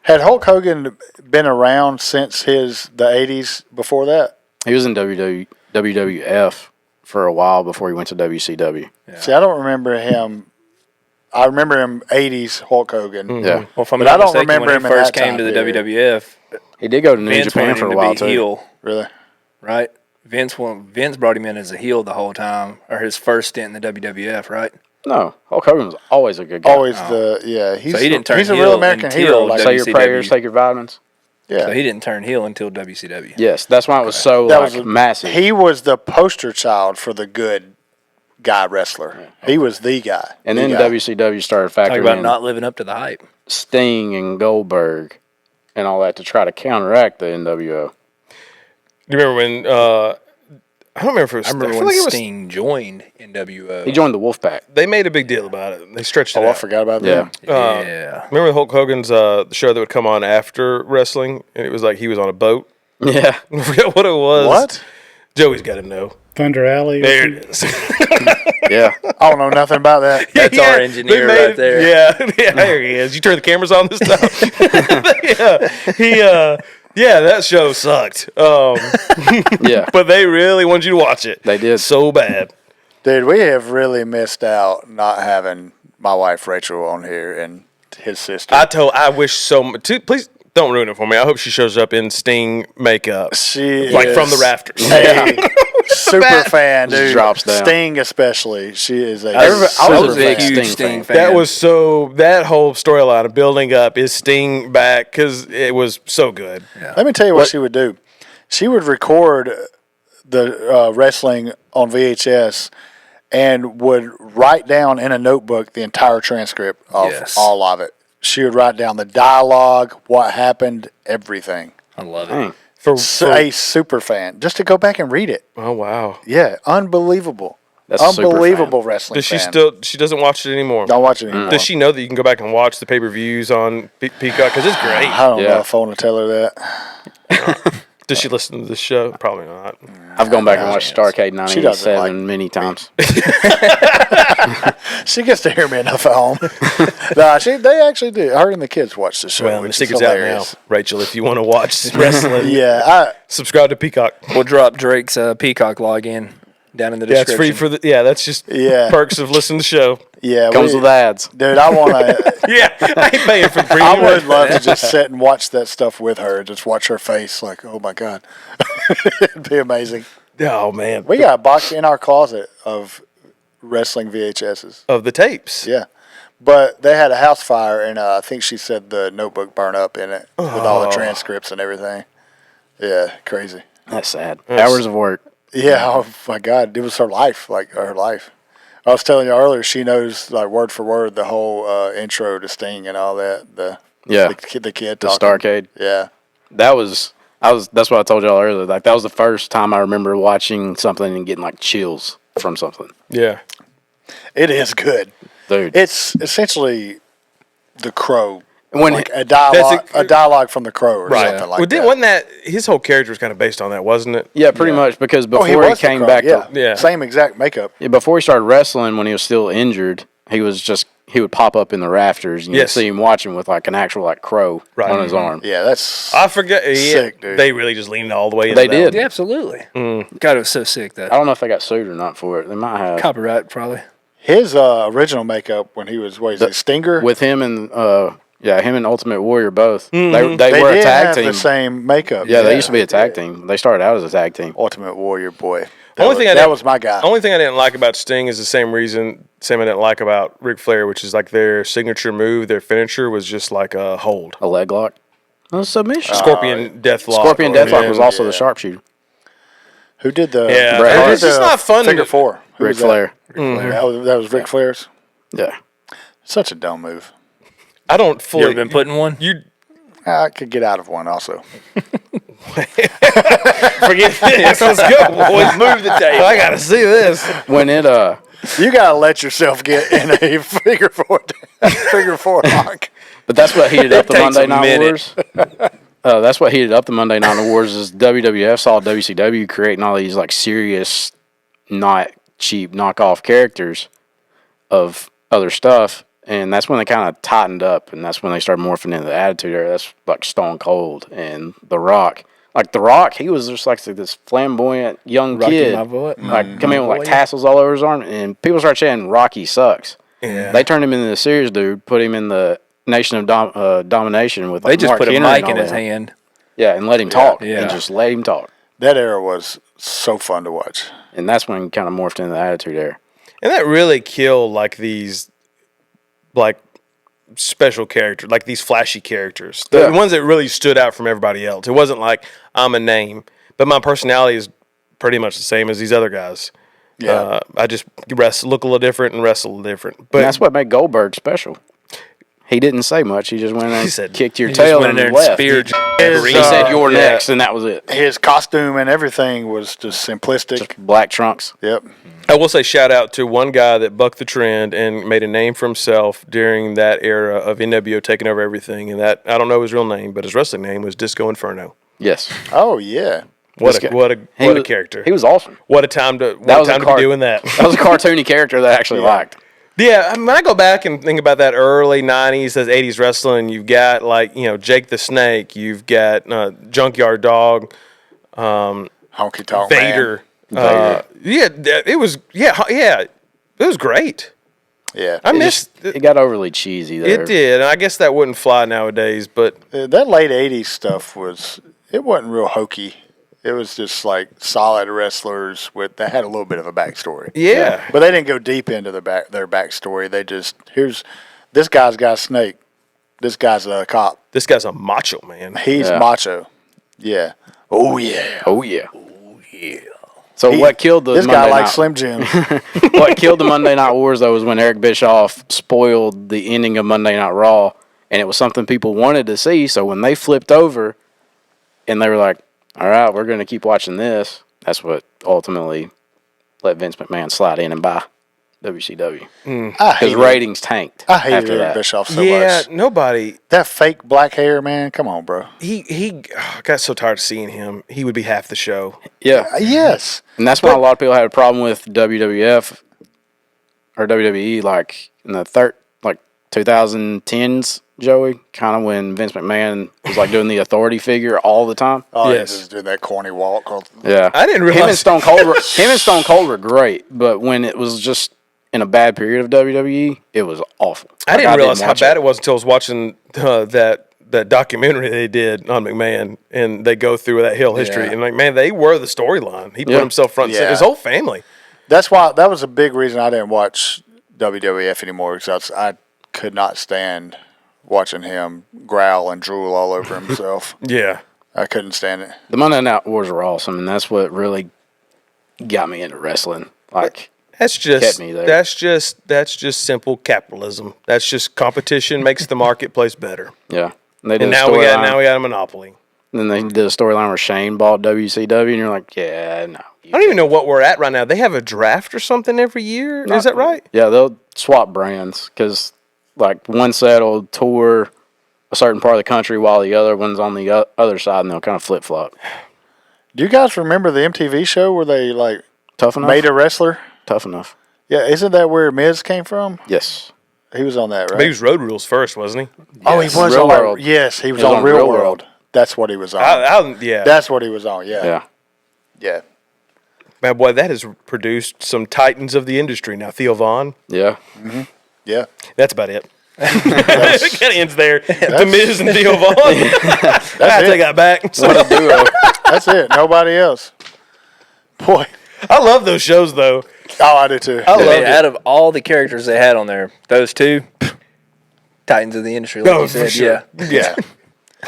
Speaker 2: Had Hulk Hogan been around since the 80s before that?
Speaker 3: He was in WWF for a while before he went to WCW.
Speaker 4: Yeah.
Speaker 2: See, I don't remember him. I remember him 80s Hulk Hogan.
Speaker 3: Yeah.
Speaker 4: Well, if I'm
Speaker 2: But
Speaker 4: not
Speaker 2: I don't
Speaker 4: mistaken,
Speaker 2: remember
Speaker 4: when he
Speaker 2: him in
Speaker 4: first
Speaker 2: that
Speaker 4: came
Speaker 2: time
Speaker 4: to the
Speaker 2: period.
Speaker 4: WWF,
Speaker 3: He did go to New
Speaker 4: Vince
Speaker 3: Japan
Speaker 4: wanted
Speaker 3: for
Speaker 4: him
Speaker 3: a
Speaker 4: to
Speaker 3: while
Speaker 4: be
Speaker 3: too.
Speaker 2: Really?
Speaker 4: right? Vince brought him in as a heel the whole time, or his first stint in the WWF, right?
Speaker 3: No, Hulk Hogan was always a good guy.
Speaker 2: Always He's,
Speaker 4: So he didn't turn
Speaker 2: he's a
Speaker 4: heel
Speaker 2: real American
Speaker 4: until
Speaker 2: hero. Like,
Speaker 3: Say your
Speaker 4: WCW.
Speaker 3: prayers, take your vitamins.
Speaker 2: yeah.
Speaker 4: So he didn't turn heel until WCW.
Speaker 3: Yes, that's why it was so massive.
Speaker 2: He was the poster child for the good guy wrestler. Yeah. He was the guy.
Speaker 3: And
Speaker 2: the
Speaker 3: then
Speaker 2: guy.
Speaker 3: WCW started
Speaker 4: Talk
Speaker 3: factoring
Speaker 4: about
Speaker 3: in
Speaker 4: not living up to the hype.
Speaker 3: Sting and Goldberg and all that to try to counteract the NWO.
Speaker 1: Do you remember when... I don't remember if it was...
Speaker 4: I remember
Speaker 1: feel
Speaker 4: when
Speaker 1: like it was-
Speaker 4: Sting joined NWO.
Speaker 3: He joined the Wolfpack.
Speaker 1: They made a big deal about it. They stretched it
Speaker 2: Oh, I
Speaker 1: out.
Speaker 2: forgot about
Speaker 3: Yeah.
Speaker 2: that.
Speaker 4: Yeah.
Speaker 1: Remember Hulk Hogan's the show that would come on after wrestling, and it was like he was on a boat.
Speaker 3: Yeah.
Speaker 1: I forgot what it was.
Speaker 2: What?
Speaker 1: Joey's got to know.
Speaker 5: Thunder Alley.
Speaker 1: There it is.
Speaker 3: Yeah.
Speaker 2: I don't know nothing about that.
Speaker 4: That's our
Speaker 1: they
Speaker 4: engineer
Speaker 1: made
Speaker 4: right there.
Speaker 1: Yeah, there he is. You turn the cameras on this time. Yeah, that show sucked.
Speaker 3: Yeah.
Speaker 1: But they really wanted you to watch it.
Speaker 3: They did.
Speaker 1: So bad.
Speaker 2: Dude, we have really missed out not having my wife Rachel on here and his sister.
Speaker 1: I wish so much. Please don't ruin it for me. I hope she shows up in Sting makeup.
Speaker 2: She
Speaker 1: Like
Speaker 2: is
Speaker 1: from the rafters.
Speaker 2: a super fan,
Speaker 3: Just
Speaker 2: dude.
Speaker 3: drops down.
Speaker 2: Sting especially. She is a
Speaker 3: I was
Speaker 2: super
Speaker 3: a big
Speaker 2: fan.
Speaker 4: Huge
Speaker 3: Sting fan.
Speaker 4: fan.
Speaker 1: That was that whole storyline of building up is Sting back because it was so good.
Speaker 2: Let me tell you what she would do. She would record the wrestling on VHS and would write down in a notebook the entire transcript of
Speaker 4: Yes.
Speaker 2: all of it. She would write down the dialogue, what happened, everything.
Speaker 4: I love it.
Speaker 3: Dang.
Speaker 2: A super fan. Just to go back and read it.
Speaker 1: Oh wow.
Speaker 2: Yeah, unbelievable.
Speaker 3: That's a super
Speaker 2: Unbelievable wrestling
Speaker 1: Does she
Speaker 2: fan.
Speaker 1: she doesn't watch it anymore?
Speaker 2: Don't watch it anymore.
Speaker 1: Does she know that you can go back and watch the pay-per-views on Peacock? Because it's great.
Speaker 2: I don't
Speaker 3: Yeah.
Speaker 2: know if I want to tell her that.
Speaker 1: Does she listen to this show? Probably not.
Speaker 3: I've gone back and watched Starcade
Speaker 2: She doesn't
Speaker 3: 987
Speaker 2: like-
Speaker 3: many times.
Speaker 2: She gets to hear me enough at home. Nah, they actually do. Her and the kids watch the show.
Speaker 1: Well, the
Speaker 2: which is
Speaker 1: secret's out now,
Speaker 2: hilarious.
Speaker 1: Rachel. If you want to watch wrestling,
Speaker 2: Yeah,
Speaker 1: subscribe to Peacock.
Speaker 4: We'll drop Drake's Peacock login down in the
Speaker 1: Yeah, it's
Speaker 4: description.
Speaker 1: free for the. Yeah, that's just
Speaker 2: Yeah.
Speaker 1: perks of listening to the show.
Speaker 3: Comes with ads.
Speaker 2: Dude, I want to.
Speaker 1: Yeah, I ain't paying for the
Speaker 2: I
Speaker 1: premium.
Speaker 2: would love to just sit and watch that stuff with her. Just watch her face, like, oh my god, it'd be amazing.
Speaker 1: Oh man,
Speaker 2: We got a box in our closet of wrestling VHSs.
Speaker 1: of the tapes.
Speaker 2: Yeah, but they had a house fire, and I think she said the notebook burned up in it with all the transcripts and everything. Yeah, crazy.
Speaker 3: That's sad. Hours of work.
Speaker 2: Yeah, oh my god, it was her life, like her life. I was telling you earlier, she knows like word for word the whole intro to Sting and all that. The kid
Speaker 3: the
Speaker 2: talking.
Speaker 3: Starcade.
Speaker 2: Yeah.
Speaker 3: That's what I told y'all earlier. Like that was the first time I remember watching something and getting like chills from something.
Speaker 1: Yeah.
Speaker 2: It is good.
Speaker 3: Dude.
Speaker 2: It's essentially the Crow.
Speaker 3: When
Speaker 2: Like a dialogue from the Crow or something like that.
Speaker 1: Wasn't that his whole character was kind of based on that, wasn't it?
Speaker 3: Yeah, pretty much because before he
Speaker 2: was the
Speaker 3: came
Speaker 2: Crow,
Speaker 3: back
Speaker 1: Yeah.
Speaker 2: Same exact makeup.
Speaker 3: before he started wrestling when he was still injured, he would pop up in the rafters and you'd
Speaker 1: Yes.
Speaker 3: see him watching with like an actual like crow
Speaker 1: Right.
Speaker 3: on his arm.
Speaker 2: Yeah, that's
Speaker 1: I forget.
Speaker 2: sick, dude.
Speaker 1: They really just leaned all the way into
Speaker 3: They
Speaker 1: that
Speaker 3: did.
Speaker 4: Yeah, absolutely. God, it was so sick that
Speaker 3: I don't know if they got sued or not for it. They might have.
Speaker 4: copyright probably.
Speaker 2: His original makeup when he was Stinger.
Speaker 3: With him and him and Ultimate Warrior both.
Speaker 1: Mm-hmm.
Speaker 3: They were a
Speaker 2: did
Speaker 3: tag
Speaker 2: have
Speaker 3: team.
Speaker 2: the same makeup.
Speaker 3: Yeah, they used to be a tag team. They started out as a tag team.
Speaker 2: Ultimate Warrior boy.
Speaker 1: That
Speaker 2: was my guy.
Speaker 1: Only thing I didn't like about Sting is the same I didn't like about Ric Flair, which is like their signature move, their finisher was just like a hold.
Speaker 3: A leg lock. A submission.
Speaker 1: Scorpion Deathlock.
Speaker 3: Scorpion Deathlock was also
Speaker 2: yeah.
Speaker 3: the sharpshooter.
Speaker 2: Who did the?
Speaker 1: Yeah,
Speaker 3: Bret Hart.
Speaker 1: it's just not fun.
Speaker 2: Figure four. Who
Speaker 3: Ric
Speaker 2: was that?
Speaker 3: Flair.
Speaker 2: That was Ric Flair's.
Speaker 3: Yeah.
Speaker 2: Such a dumb move.
Speaker 1: I don't
Speaker 4: You
Speaker 1: fully.
Speaker 4: ever been put in one?
Speaker 1: You
Speaker 2: I could get out of one also.
Speaker 1: forget this. Let's go, boys. Move the table. I gotta see this.
Speaker 3: When it
Speaker 2: You gotta let yourself get in a figure four lock.
Speaker 3: but that's what heated up the
Speaker 1: takes
Speaker 3: Monday
Speaker 1: a
Speaker 3: Night
Speaker 1: minute.
Speaker 3: Wars. That's what heated up the Monday Night Wars is WWF saw WCW creating all these like serious, not cheap knockoff characters of other stuff, and that's when they kind of tightened up, and that's when they started morphing into the Attitude Era. That's like Stone Cold and The Rock. Like The Rock, he was just like this flamboyant young
Speaker 4: Rocky
Speaker 3: kid,
Speaker 4: Balboa?
Speaker 3: like come in with like tassels all over his arm, and people started saying Rocky sucks.
Speaker 1: Yeah.
Speaker 3: They turned him into the serious dude, put him in the Nation of Domination with like
Speaker 4: They just
Speaker 3: Mark
Speaker 4: put a
Speaker 3: Henry
Speaker 4: mic
Speaker 3: and
Speaker 4: in
Speaker 3: all
Speaker 4: his
Speaker 3: that.
Speaker 4: hand.
Speaker 3: Yeah, and let him talk,
Speaker 4: Yeah.
Speaker 3: and just let him talk,
Speaker 2: That era was so fun to watch.
Speaker 3: and that's when he kind of morphed into the Attitude Era.
Speaker 1: And that really killed like these, like special characters, like these flashy characters, the ones that really stood out from everybody else. It wasn't like I'm a name, but my personality is pretty much the same as these other guys.
Speaker 2: Yeah.
Speaker 1: I just look a little different and wrestle a little different. But
Speaker 3: And that's what made Goldberg special. He didn't say much. He just went in there and
Speaker 1: said-
Speaker 3: kicked your
Speaker 4: He just
Speaker 3: tail
Speaker 4: went in
Speaker 3: and
Speaker 4: there and
Speaker 3: left.
Speaker 4: speared.
Speaker 3: He said, "You're next," and that was it.
Speaker 2: His costume and everything was just simplistic.
Speaker 3: Just black trunks.
Speaker 2: Yep.
Speaker 1: I will say shout out to one guy that bucked the trend and made a name for himself during that era of NWO taking over everything. And that, I don't know his real name, but his wrestling name was Disco Inferno.
Speaker 3: Yes.
Speaker 2: Oh yeah.
Speaker 1: What
Speaker 3: This
Speaker 1: a
Speaker 3: guy-
Speaker 1: what a
Speaker 3: He
Speaker 1: what a
Speaker 3: was-
Speaker 1: character!
Speaker 3: He was awesome.
Speaker 1: What a time to
Speaker 3: That was a
Speaker 1: time to
Speaker 3: card-
Speaker 1: be doing that.
Speaker 3: That was a cartoony character that I actually liked.
Speaker 1: Yeah, I mean, when I go back and think about that early '90s, those '80s wrestling, you've got like Jake the Snake, you've got Junkyard Dog,
Speaker 2: Honky Tonk
Speaker 1: Vader. It was great.
Speaker 2: Man. Yeah.
Speaker 1: I missed
Speaker 3: It got overly cheesy there.
Speaker 1: it. Did, and I guess that wouldn't fly nowadays. But
Speaker 2: That late '80s stuff it wasn't real hokey. It was just like solid wrestlers that had a little bit of a backstory.
Speaker 1: yeah,
Speaker 2: But they didn't go deep into their backstory. They just this guy's got a snake. This guy's a cop.
Speaker 1: this guy's a macho man.
Speaker 2: He's
Speaker 3: Yeah.
Speaker 2: macho. Yeah. Oh yeah.
Speaker 3: Oh yeah. So what killed the
Speaker 2: This
Speaker 3: Monday
Speaker 2: guy likes
Speaker 3: Night?
Speaker 2: Slim Jim.
Speaker 3: What killed the Monday Night Wars though was when Eric Bischoff spoiled the ending of Monday Night Raw, and it was something people wanted to see. So when they flipped over, and they were like, "All right, we're going to keep watching this," that's what ultimately let Vince McMahon slide in and buy WCW.
Speaker 2: I
Speaker 3: His
Speaker 2: hated,
Speaker 3: ratings tanked.
Speaker 2: I hated
Speaker 3: after
Speaker 2: Eric
Speaker 3: that.
Speaker 2: Bischoff so
Speaker 1: Yeah,
Speaker 2: much.
Speaker 1: nobody.
Speaker 2: That fake black hair, man. Come on, bro.
Speaker 1: He I got so tired of seeing him. He would be half the show.
Speaker 3: Yeah,
Speaker 2: Yes.
Speaker 3: and that's why a lot of people had a problem with WWF or WWE, like in the 2010s. Joey, kind of when Vince McMahon was like doing the authority figure all the time.
Speaker 2: Oh,
Speaker 1: Yes.
Speaker 2: he just did that corny walk.
Speaker 3: Yeah,
Speaker 1: I didn't
Speaker 3: him and
Speaker 1: realize.
Speaker 3: Stone Cold. Him and Stone Cold were great, but when it was just in a bad period of WWE, it was awful.
Speaker 1: I didn't realize how
Speaker 3: watch
Speaker 1: bad it was until I was watching that documentary they did on McMahon, and they go through that Hill history,
Speaker 4: Yeah.
Speaker 1: and like, man, they were the storyline. He put
Speaker 3: Yeah.
Speaker 1: himself front and center.
Speaker 2: Yeah.
Speaker 1: His whole family.
Speaker 2: That was a big reason I didn't watch WWF anymore because I could not stand watching him growl and drool all over himself.
Speaker 1: Yeah.
Speaker 2: I couldn't stand it.
Speaker 3: The Monday Night Wars were awesome, and that's what really got me into wrestling. Like
Speaker 1: That's
Speaker 3: kept
Speaker 1: just
Speaker 3: me there.
Speaker 1: that's just simple capitalism. That's just competition makes the marketplace better.
Speaker 3: Yeah. And they did
Speaker 1: And
Speaker 3: a
Speaker 1: now we
Speaker 3: storyline.
Speaker 1: got a monopoly.
Speaker 3: Then they did a storyline where Shane bought WCW, and you're like, yeah, no.
Speaker 1: I don't even know what we're at right now. They have a draft or something every year. Is that right?
Speaker 3: Yeah, they'll swap brands because, like, one set will tour a certain part of the country while the other one's on the other side, and they'll kind of flip flop.
Speaker 2: Do you guys remember the MTV show where they like
Speaker 3: Tough enough.
Speaker 2: made a wrestler?
Speaker 3: Tough enough.
Speaker 2: Yeah, isn't that where Miz came from?
Speaker 3: Yes.
Speaker 2: He was on that, right?
Speaker 1: But he was Road Rules first, wasn't he?
Speaker 2: Oh, he was
Speaker 3: Real
Speaker 2: on
Speaker 3: World.
Speaker 2: Yes, he was
Speaker 3: He was
Speaker 2: on
Speaker 3: on
Speaker 2: Real
Speaker 3: Real
Speaker 2: World.
Speaker 3: World.
Speaker 2: That's what he was on.
Speaker 1: Yeah.
Speaker 2: That's what he was on. Yeah.
Speaker 3: Yeah.
Speaker 2: Yeah.
Speaker 1: Man, boy, that has produced some titans of the industry now. Theo Vaughn.
Speaker 3: Yeah.
Speaker 2: Yeah.
Speaker 1: That's about it. It kind of ends there. The Miz and Theo Vaughn. I take that back. So,
Speaker 3: What a duo.
Speaker 2: That's it. Nobody else. Boy.
Speaker 1: I love those shows, though.
Speaker 2: Oh, I do too.
Speaker 1: I
Speaker 4: I
Speaker 1: love
Speaker 4: mean,
Speaker 1: it.
Speaker 4: out of all the characters they had on there, those two, titans of the industry, like
Speaker 1: No,
Speaker 4: you
Speaker 1: for
Speaker 4: said.
Speaker 1: sure.
Speaker 4: Yeah.
Speaker 2: Yeah.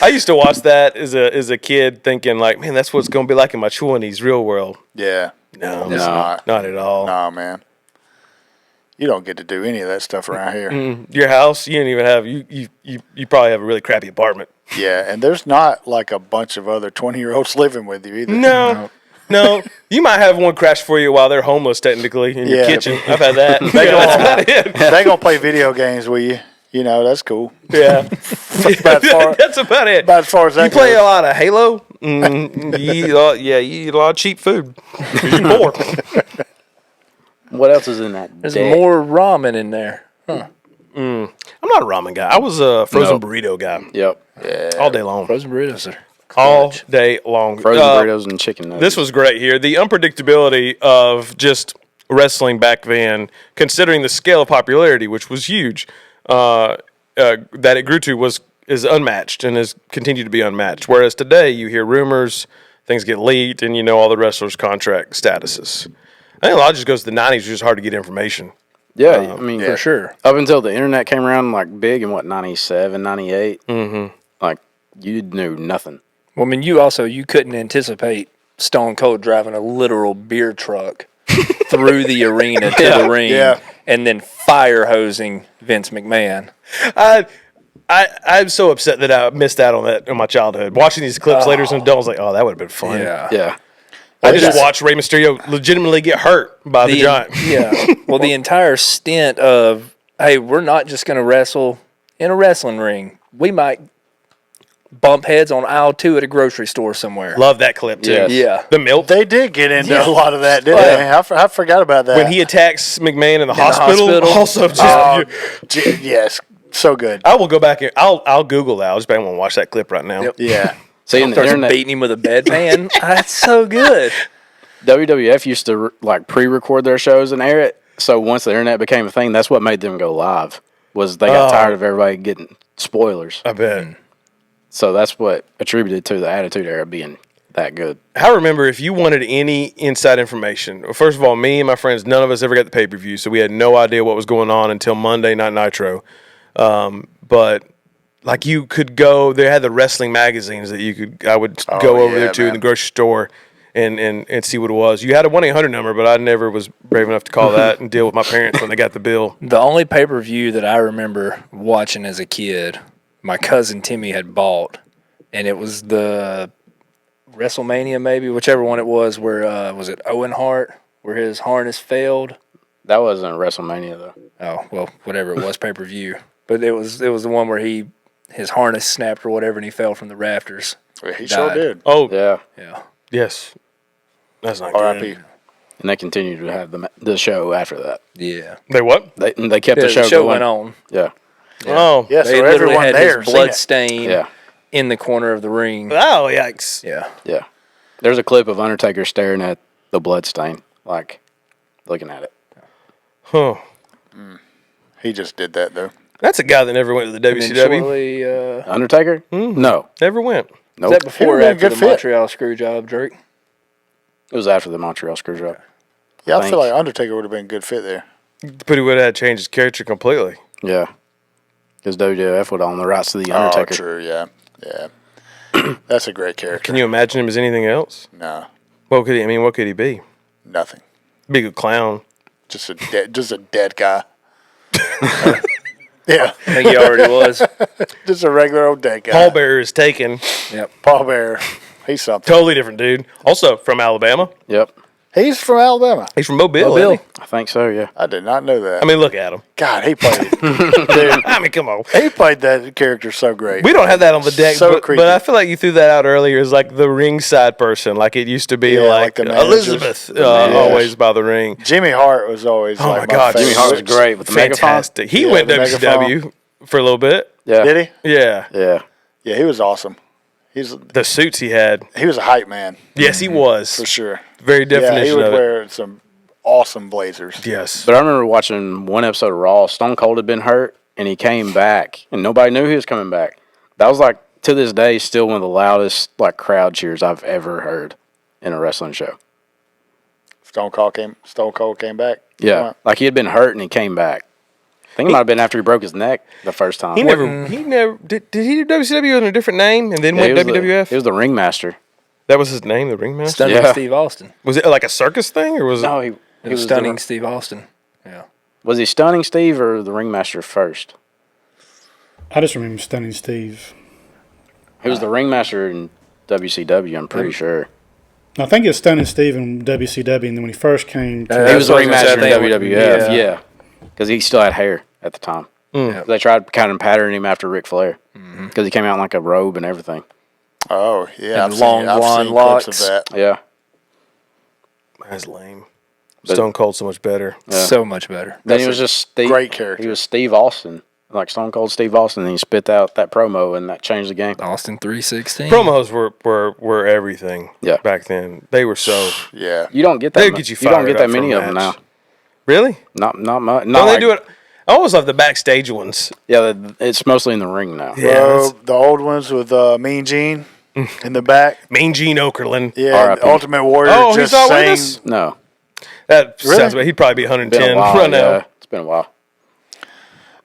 Speaker 1: I used to watch that as a kid, thinking like, man, that's what it's going to be like in my 20s, real world.
Speaker 2: Yeah.
Speaker 1: No,
Speaker 2: It's not.
Speaker 1: not at all.
Speaker 2: Nah, man. You don't get to do any of that stuff around here.
Speaker 1: Your house, you don't even have you probably have a really crappy apartment.
Speaker 2: Yeah, and there's not like a bunch of other 20-year-olds living with you either.
Speaker 1: No. You might have one crash for you while they're homeless, technically, in your
Speaker 2: Yeah.
Speaker 1: kitchen. I've had that.
Speaker 2: They
Speaker 1: That's about it.
Speaker 2: They gonna play video games with you. You know, that's cool.
Speaker 1: Yeah.
Speaker 2: About as far,
Speaker 1: That's about it.
Speaker 2: about as, far as that
Speaker 1: You play a
Speaker 2: goes.
Speaker 1: lot of Halo. You eat you eat a lot of cheap food. You eat more.
Speaker 3: What else is in that?
Speaker 4: There's
Speaker 3: deck?
Speaker 4: more ramen in there.
Speaker 1: I'm not a ramen guy. I was a frozen
Speaker 3: No.
Speaker 1: burrito guy
Speaker 3: Yep.
Speaker 1: all day long.
Speaker 4: Frozen burritos are
Speaker 1: All day long.
Speaker 3: Frozen burritos and chicken nuggets.
Speaker 1: This was great here. The unpredictability of just wrestling back then, considering the scale of popularity, which was huge, that it grew to is unmatched and has continued to be unmatched. Whereas today, you hear rumors, things get leaked, and you know all the wrestlers' contract statuses. I think a lot just goes to the 90s, it was just hard to get information.
Speaker 3: Yeah, I mean,
Speaker 4: for sure.
Speaker 3: Up until the internet came around, like, big in, 97, 98? Mm-hmm. Like, you knew nothing.
Speaker 4: Well, I mean, you couldn't anticipate Stone Cold driving a literal beer truck through the arena to the ring, and then fire hosing Vince McMahon.
Speaker 1: I'm so upset that I missed out on that in my childhood. Watching these clips later as an adult, I was like, oh, that would have been fun.
Speaker 3: Yeah.
Speaker 1: I just watched Rey Mysterio legitimately get hurt by the Giant.
Speaker 4: Yeah. Well, the entire stint of, hey, we're not just going to wrestle in a wrestling ring. We might bump heads on aisle 2 at a grocery store somewhere.
Speaker 1: Love that clip, too.
Speaker 3: Yes.
Speaker 4: Yeah.
Speaker 1: The milk.
Speaker 2: They did get into a lot of that, didn't they? I forgot about that.
Speaker 1: When he attacks McMahon in the hospital,
Speaker 4: hospital.
Speaker 1: also just
Speaker 2: Yes, so good.
Speaker 1: I will go back and I'll Google that. I'll just want to watch that clip right now.
Speaker 4: Yep.
Speaker 2: Yeah.
Speaker 3: See, in the
Speaker 4: Starts
Speaker 3: internet,
Speaker 4: beating him with a bedpan. That's so good.
Speaker 3: WWF used to, like, pre-record their shows and air it. So once the internet became a thing, that's what made them go live, was they got tired of everybody getting spoilers.
Speaker 1: I bet.
Speaker 3: So that's what attributed to the Attitude Era being that good.
Speaker 1: I remember if you wanted any inside information, well, first of all, me and my friends, none of us ever got the pay-per-view, so we had no idea what was going on until Monday Night Nitro. But like you could go, they had the wrestling magazines that I would go over there to in the grocery store and see what it was. You had a 1-800 number, but I never was brave enough to call that and deal with my parents when they got the bill.
Speaker 4: The only pay-per-view that I remember watching as a kid, my cousin Timmy had bought, and it was the WrestleMania, maybe, whichever one it was, where, was it Owen Hart, where his harness failed?
Speaker 3: That wasn't WrestleMania, though.
Speaker 4: Oh, well, whatever it was, pay-per-view. But it was the one where his harness snapped or whatever, and he fell from the rafters.
Speaker 2: He sure
Speaker 4: Died.
Speaker 2: did.
Speaker 1: Oh,
Speaker 3: Yeah.
Speaker 4: Yeah.
Speaker 1: yes. That's not
Speaker 2: R.I.P.
Speaker 1: good.
Speaker 3: And they continued to have the show after that.
Speaker 4: Yeah.
Speaker 1: They what?
Speaker 3: They kept
Speaker 4: Yeah,
Speaker 3: the show
Speaker 4: the show
Speaker 3: going.
Speaker 4: went on.
Speaker 3: Yeah.
Speaker 1: Oh.
Speaker 2: Yeah,
Speaker 4: They
Speaker 2: so
Speaker 4: literally
Speaker 2: everyone
Speaker 4: had
Speaker 2: there
Speaker 4: his
Speaker 2: seen
Speaker 4: blood
Speaker 2: it.
Speaker 4: stain
Speaker 3: Yeah.
Speaker 4: in the corner of the ring.
Speaker 1: Oh, yikes.
Speaker 4: Yeah.
Speaker 3: Yeah. There's a clip of Undertaker staring at the blood stain, like, looking at it.
Speaker 1: Huh.
Speaker 2: He just did that, though.
Speaker 1: That's a guy that never went to the
Speaker 4: And then
Speaker 1: WCW.
Speaker 4: shortly,
Speaker 3: Undertaker? No.
Speaker 1: Never went.
Speaker 3: Nope.
Speaker 4: is that before or
Speaker 2: He would've been a
Speaker 4: after
Speaker 2: good
Speaker 4: the
Speaker 2: fit.
Speaker 4: Montreal screw job, Drake?
Speaker 3: It was after the Montreal Screwjob.
Speaker 2: Yeah, I
Speaker 3: Thanks.
Speaker 2: feel like Undertaker would have been a good fit there.
Speaker 1: But he would have had to change his character completely.
Speaker 3: Yeah. Because WWF would own the rights to the
Speaker 2: Oh,
Speaker 3: Undertaker.
Speaker 2: true, yeah. Yeah. That's a great character.
Speaker 1: Can you imagine him as anything else?
Speaker 2: No,
Speaker 1: What could he be?
Speaker 2: nothing.
Speaker 1: Big clown.
Speaker 2: Just a dead guy. Yeah,
Speaker 4: I think he already was.
Speaker 2: just a regular old dead guy.
Speaker 1: Pallbearer is taken.
Speaker 4: Yep.
Speaker 2: Pallbearer. He's something.
Speaker 1: Totally different dude. Also from Alabama.
Speaker 3: Yep.
Speaker 2: He's from Alabama.
Speaker 1: He's from Mobile.
Speaker 4: Mobile.
Speaker 1: Isn't he?
Speaker 3: I think so, yeah.
Speaker 2: I did not know that.
Speaker 1: I mean, look at him.
Speaker 2: God, he played. Dude,
Speaker 1: I mean, come on.
Speaker 2: he played that character so great.
Speaker 1: We don't have that on the deck,
Speaker 2: So
Speaker 1: but
Speaker 2: creepy.
Speaker 1: I feel like you threw that out earlier as like the ringside person. Like it used to be
Speaker 2: Yeah, like the managers.
Speaker 1: Elizabeth
Speaker 2: managers.
Speaker 1: always by the ring.
Speaker 2: Jimmy Hart was always
Speaker 1: Oh
Speaker 2: like
Speaker 1: my God,
Speaker 2: favorite.
Speaker 3: Jimmy Hart was great with the megaphone.
Speaker 1: Fantastic. He
Speaker 2: Yeah,
Speaker 1: went
Speaker 2: the
Speaker 1: WCW for a little bit.
Speaker 3: Yeah.
Speaker 2: Did he?
Speaker 1: Yeah.
Speaker 3: Yeah.
Speaker 2: Yeah, he was awesome.
Speaker 1: The suits he had.
Speaker 2: He was a hype man
Speaker 1: Yes, he was.
Speaker 2: for sure.
Speaker 1: Very
Speaker 2: Yeah, he
Speaker 1: definition
Speaker 2: would
Speaker 1: of it.
Speaker 2: wear some awesome blazers.
Speaker 1: Yes.
Speaker 3: But I remember watching one episode of Raw. Stone Cold had been hurt, and he came back, and nobody knew he was coming back. That was like, to this day, still one of the loudest like crowd cheers I've ever heard in a wrestling show.
Speaker 2: Stone Cold came back.
Speaker 3: Yeah, like he had been hurt and he came back. I think it might have been after he broke his neck the first time.
Speaker 1: He never did he do WCW in a different name and then
Speaker 3: Yeah,
Speaker 1: went
Speaker 3: he was
Speaker 1: WWF?
Speaker 3: He was the ringmaster.
Speaker 1: That was his name, the ringmaster?
Speaker 4: Stunning
Speaker 3: Yeah.
Speaker 4: Steve Austin.
Speaker 1: Was it like a circus thing or was
Speaker 3: No,
Speaker 1: it?
Speaker 3: he
Speaker 4: was
Speaker 3: was
Speaker 4: Stunning Steve Austin. Yeah.
Speaker 3: Was he Stunning Steve or the ringmaster first?
Speaker 5: I just remember Stunning Steve.
Speaker 3: He was the ringmaster in WCW, I'm pretty sure.
Speaker 5: I think it's Stunning Steve in WCW, and then when he first came to
Speaker 3: He was the
Speaker 4: That's what I was
Speaker 3: ringmaster in
Speaker 4: gonna say.
Speaker 3: WWF,
Speaker 4: Yeah.
Speaker 3: yeah. Because he still had hair at the time.
Speaker 4: Yeah.
Speaker 3: They tried kind of patterning him after Ric Flair. Because he came out in like a robe and everything.
Speaker 2: Oh yeah,
Speaker 4: And long blonde
Speaker 2: I've seen
Speaker 4: locks.
Speaker 2: clips of that.
Speaker 3: Yeah.
Speaker 1: That's lame.
Speaker 3: But-
Speaker 1: Stone Cold so much better.
Speaker 3: Yeah.
Speaker 4: So much better.
Speaker 3: Then he
Speaker 2: That's
Speaker 3: was
Speaker 2: a
Speaker 3: just Steve.
Speaker 2: great character.
Speaker 3: He was Steve Austin. Like Stone Cold Steve Austin. And he spit out that promo and that changed the game.
Speaker 4: Austin 316.
Speaker 1: Promos were everything
Speaker 3: Yeah.
Speaker 1: back then. They were so
Speaker 2: Yeah,
Speaker 3: You don't get that.
Speaker 1: They'd get you
Speaker 3: you don't
Speaker 1: fired
Speaker 3: get
Speaker 1: up
Speaker 3: that
Speaker 1: for
Speaker 3: many
Speaker 1: a
Speaker 3: of them now.
Speaker 1: match. Really?
Speaker 3: Not much.
Speaker 1: Don't they do it? I always love the backstage ones.
Speaker 3: Yeah, it's mostly in the ring now.
Speaker 1: Yeah.
Speaker 2: Bro, the old ones with Mean Gene in the back.
Speaker 1: Mean Gene Okerlund.
Speaker 2: Yeah,
Speaker 3: R.I.P.
Speaker 2: Ultimate Warrior.
Speaker 1: Oh, he's
Speaker 2: just
Speaker 1: not with
Speaker 2: saying,
Speaker 1: us?
Speaker 3: No,
Speaker 1: That
Speaker 2: Really?
Speaker 1: sounds like he'd probably be
Speaker 3: been a
Speaker 1: 110
Speaker 3: while.
Speaker 1: right now.
Speaker 3: Yeah, it's been a while.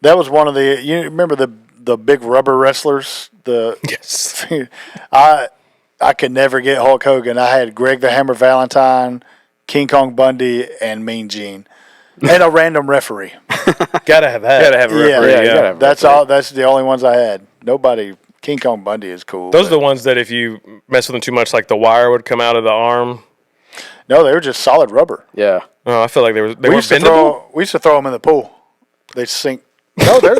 Speaker 2: That was one of the. You remember the big rubber wrestlers? The
Speaker 1: Yes.
Speaker 2: I could never get Hulk Hogan. I had Greg the Hammer Valentine, King Kong Bundy, and Mean Gene, and a random referee.
Speaker 1: Gotta have that.
Speaker 4: Gotta have a referee.
Speaker 3: Yeah, you gotta have a
Speaker 2: That's
Speaker 3: referee.
Speaker 2: all. That's the only ones I had. Nobody. King Kong Bundy is cool.
Speaker 1: Those are
Speaker 2: but-
Speaker 1: the ones that if you mess with them too much, like the wire would come out of the arm.
Speaker 2: No, they were just solid rubber.
Speaker 3: Yeah,
Speaker 1: Oh, I feel like they were
Speaker 2: We used to throw them in the pool. They sink. No, they're.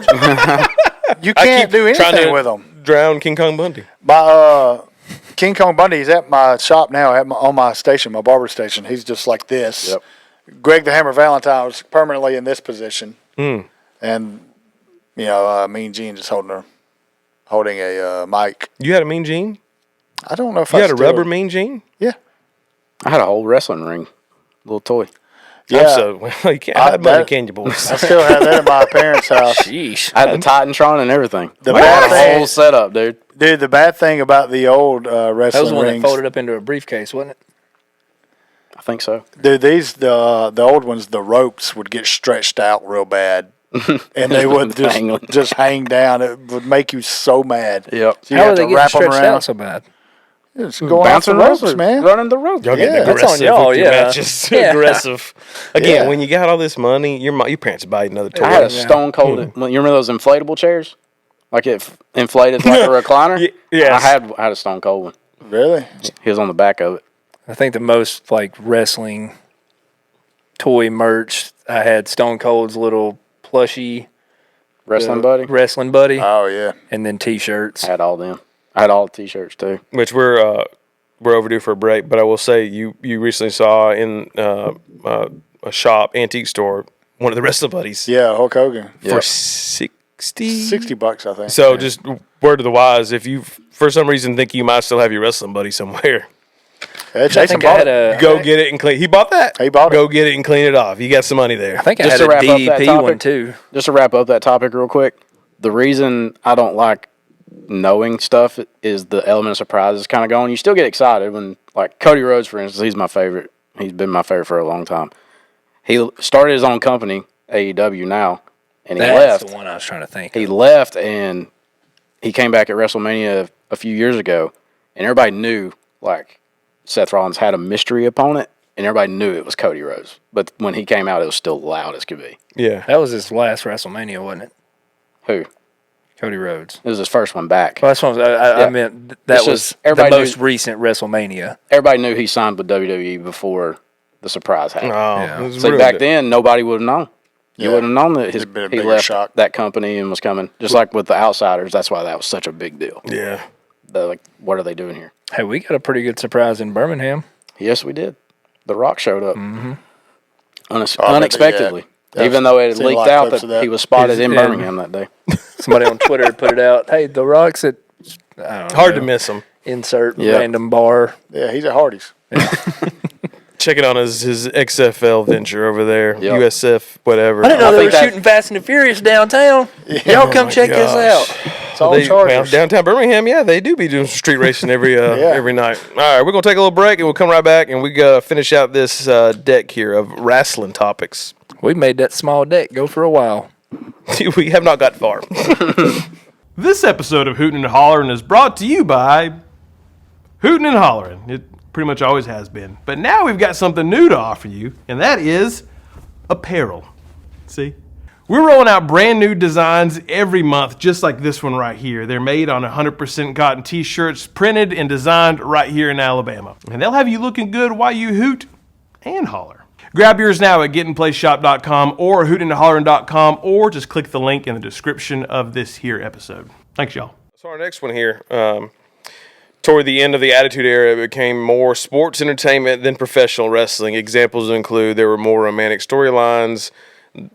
Speaker 2: You can't do
Speaker 1: trying
Speaker 2: anything
Speaker 1: to
Speaker 2: with them.
Speaker 1: drown King Kong Bundy.
Speaker 2: My King Kong Bundy is at my shop now, on my station, my barber station. He's just like this.
Speaker 3: Yep.
Speaker 2: Greg the Hammer Valentine was permanently in this position,
Speaker 1: Hmm.
Speaker 2: and Mean Gene just holding a mic.
Speaker 1: You had a Mean Gene?
Speaker 2: I don't know if
Speaker 1: You
Speaker 2: I
Speaker 1: had a
Speaker 2: still-
Speaker 1: rubber Mean Gene?
Speaker 2: Yeah,
Speaker 3: I had a whole wrestling ring, little toy.
Speaker 2: yeah.
Speaker 1: Well, you can't have money,
Speaker 2: that-
Speaker 1: can you, boys?
Speaker 2: I still have that in my parents' house.
Speaker 4: Sheesh.
Speaker 3: I had the Titantron and everything.
Speaker 2: The
Speaker 3: I had
Speaker 2: bad
Speaker 3: a
Speaker 2: thing-
Speaker 3: whole setup, dude.
Speaker 2: Dude, the bad thing about the old
Speaker 4: That
Speaker 2: wrestling
Speaker 4: was the one
Speaker 2: rings,
Speaker 4: that folded up into a briefcase, wasn't it?
Speaker 3: I think so.
Speaker 2: dude, the old ones, the ropes would get stretched out real bad, and they would
Speaker 3: Dangling.
Speaker 2: just hang down. It would make you so mad.
Speaker 3: Yep.
Speaker 2: So you
Speaker 4: How are
Speaker 2: have
Speaker 4: they
Speaker 2: to
Speaker 4: getting
Speaker 2: wrap them
Speaker 4: stretched
Speaker 2: around.
Speaker 4: out so bad?
Speaker 2: It's going off the
Speaker 3: Bouncing
Speaker 2: ropes,
Speaker 3: wrestlers,
Speaker 2: man.
Speaker 3: running the ropes.
Speaker 1: Y'all getting
Speaker 2: Yeah.
Speaker 4: That's on
Speaker 1: aggressive
Speaker 4: y'all,
Speaker 1: with your
Speaker 4: yeah.
Speaker 1: matches.
Speaker 4: Yeah.
Speaker 1: Aggressive. Again,
Speaker 2: Yeah.
Speaker 1: when you got all this money, your parents buy you another toy.
Speaker 3: I had a Stone Cold. You remember those inflatable chairs? Like it inflated like a recliner.
Speaker 1: Yes.
Speaker 3: I had a Stone Cold one.
Speaker 2: Really?
Speaker 3: He was on the back of it.
Speaker 4: I think the most like wrestling toy merch, I had Stone Cold's little plushie
Speaker 3: Wrestling buddy.
Speaker 4: wrestling buddy,
Speaker 2: Oh yeah.
Speaker 4: and then T-shirts.
Speaker 3: I had all them. I had all the T-shirts too.
Speaker 1: Which we're overdue for a break, but I will say you recently saw in a shop, antique store, one of the wrestling buddies
Speaker 2: Yeah, Hulk Hogan.
Speaker 1: for
Speaker 3: Yep.
Speaker 1: 60.
Speaker 2: $60, I think.
Speaker 1: So just word to the wise, if you for some reason think you might still have your wrestling buddy somewhere,
Speaker 2: Yeah,
Speaker 4: I
Speaker 2: Jason
Speaker 4: think I
Speaker 2: bought
Speaker 4: had
Speaker 2: it.
Speaker 4: a.
Speaker 1: go get it and clean. He bought that.
Speaker 2: He bought it.
Speaker 1: Go get it and clean it off. You got some money there.
Speaker 4: I think I
Speaker 3: Just
Speaker 4: had
Speaker 3: to
Speaker 4: a
Speaker 3: wrap up that
Speaker 4: DDP
Speaker 3: topic.
Speaker 4: one too.
Speaker 3: Just to wrap up that topic real quick, the reason I don't like knowing stuff is the element of surprise is kind of gone. You still get excited when, like Cody Rhodes, for instance, he's my favorite. He's been my favorite for a long time. He started his own company, AEW now, and he
Speaker 4: That's
Speaker 3: left.
Speaker 4: the one I was trying to think.
Speaker 3: He left and he came back at WrestleMania a few years ago, and everybody knew like Seth Rollins had a mystery opponent, and everybody knew it was Cody Rhodes. But when he came out, it was still loud as could be.
Speaker 1: Yeah.
Speaker 4: That was his last WrestleMania, wasn't it?
Speaker 3: Who?
Speaker 4: Cody Rhodes.
Speaker 3: It was his first one back.
Speaker 4: Well, that's what I meant. That was the most recent WrestleMania.
Speaker 3: Everybody knew he signed with WWE before the surprise happened.
Speaker 1: Oh,
Speaker 3: So back then, nobody would have known. You wouldn't have known that he left
Speaker 2: shock.
Speaker 3: that company and was coming. Just like with the Outsiders, that's why that was such a big deal.
Speaker 1: Yeah.
Speaker 3: Like, what are they doing here?
Speaker 4: Hey, we got a pretty good surprise in Birmingham.
Speaker 3: Yes, we did. The Rock showed up.
Speaker 2: Oh,
Speaker 3: Unexpectedly.
Speaker 2: yeah.
Speaker 3: Even though it
Speaker 2: Seen a
Speaker 3: leaked
Speaker 2: lot of
Speaker 3: out
Speaker 2: clips
Speaker 3: that
Speaker 2: of that.
Speaker 3: he was spotted in
Speaker 4: Yeah.
Speaker 3: Birmingham that day.
Speaker 4: Somebody on Twitter put it out. Hey, The Rock's at I don't
Speaker 1: Hard
Speaker 4: know,
Speaker 1: to miss him.
Speaker 4: insert
Speaker 3: Yeah.
Speaker 4: random bar.
Speaker 2: Yeah, he's at Hardy's.
Speaker 1: Check it on his XFL venture over there.
Speaker 3: Yep.
Speaker 1: USF, whatever.
Speaker 4: I didn't know
Speaker 3: I
Speaker 4: they were
Speaker 3: think that-
Speaker 4: shooting Fast and the Furious downtown. Y'all come check this
Speaker 1: gosh.
Speaker 4: out.
Speaker 2: It's all
Speaker 1: Well,
Speaker 2: Chargers.
Speaker 1: downtown Birmingham, yeah, they do be doing street racing every night. All right, we're gonna take a little break and we'll come right back and we gotta finish out this deck here of wrestling topics.
Speaker 4: We made that small deck go for a while.
Speaker 1: We have not got far. This episode of Hoot'n and Holler'n is brought to you by Hoot'n and Holler'n. It pretty much always has been, but now we've got something new to offer you, and that is apparel. See? We're rolling out brand new designs every month, just like this one right here. They're made on 100% cotton t-shirts, printed and designed right here in Alabama. And they'll have you looking good while you hoot and holler. Grab yours now at gettinplayshop.com or hootandhollerin.com, or just click the link in the description of this here episode. Thanks, y'all. So our next one here, toward the end of the Attitude Era, it became more sports entertainment than professional wrestling. Examples include there were more romantic storylines,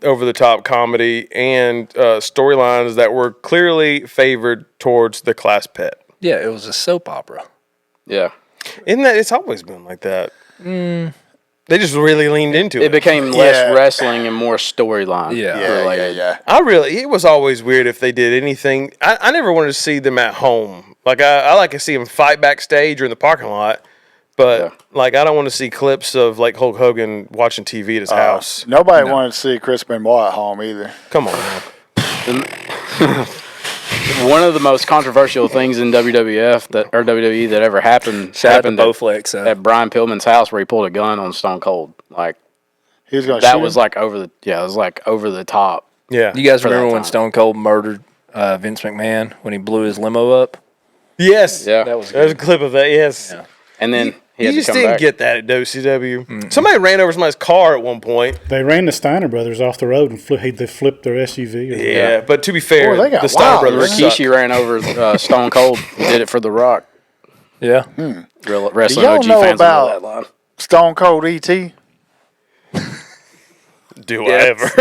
Speaker 1: over-the-top comedy, and storylines that were clearly favored towards the class pet.
Speaker 4: Yeah, it was a soap opera.
Speaker 3: Yeah.
Speaker 1: Isn't that? It's always been like that. They just really leaned into
Speaker 3: It
Speaker 1: it.
Speaker 3: became less wrestling and more storyline.
Speaker 4: Yeah.
Speaker 3: related.
Speaker 2: Yeah.
Speaker 1: It was always weird if they did anything. I never wanted to see them at home. Like, I like to see them fight backstage or in the parking lot. But, like, I don't want to see clips of, like, Hulk Hogan watching TV at his house.
Speaker 2: Nobody wanted to see Chris Benoit at home either.
Speaker 1: Come on, man.
Speaker 3: One of the most controversial things in WWF or WWE that ever happened
Speaker 4: Shout out to
Speaker 3: happened
Speaker 4: Bowflex.
Speaker 3: at Brian Pillman's house where he pulled a gun on Stone Cold. Like
Speaker 2: He was going to
Speaker 3: that
Speaker 2: shoot
Speaker 3: was
Speaker 2: him?
Speaker 3: like over the top.
Speaker 1: Yeah.
Speaker 4: You guys
Speaker 3: For that
Speaker 4: remember when
Speaker 3: time.
Speaker 4: Stone Cold murdered Vince McMahon when he blew his limo up?
Speaker 1: Yes.
Speaker 3: Yeah.
Speaker 4: That was
Speaker 1: There's a
Speaker 4: good.
Speaker 1: clip of that, yes.
Speaker 4: Yeah.
Speaker 3: And then he
Speaker 1: You
Speaker 3: had
Speaker 1: just
Speaker 3: to come
Speaker 1: didn't
Speaker 3: back.
Speaker 1: get that at WCW. Somebody ran over somebody's car at one point.
Speaker 5: They ran the Steiner brothers off the road and they flipped their SUV. Or
Speaker 1: Yeah, but to be fair,
Speaker 2: Boy, they got
Speaker 1: the Steiner
Speaker 2: wild.
Speaker 1: brothers
Speaker 3: Rikishi
Speaker 1: suck.
Speaker 3: ran over Stone Cold. He did it for The Rock.
Speaker 4: Yeah.
Speaker 3: Real wrestling
Speaker 2: y'all
Speaker 3: OG
Speaker 2: know
Speaker 3: fans
Speaker 2: about-
Speaker 3: know that line.
Speaker 2: Stone Cold E.T.?
Speaker 1: Do I ever?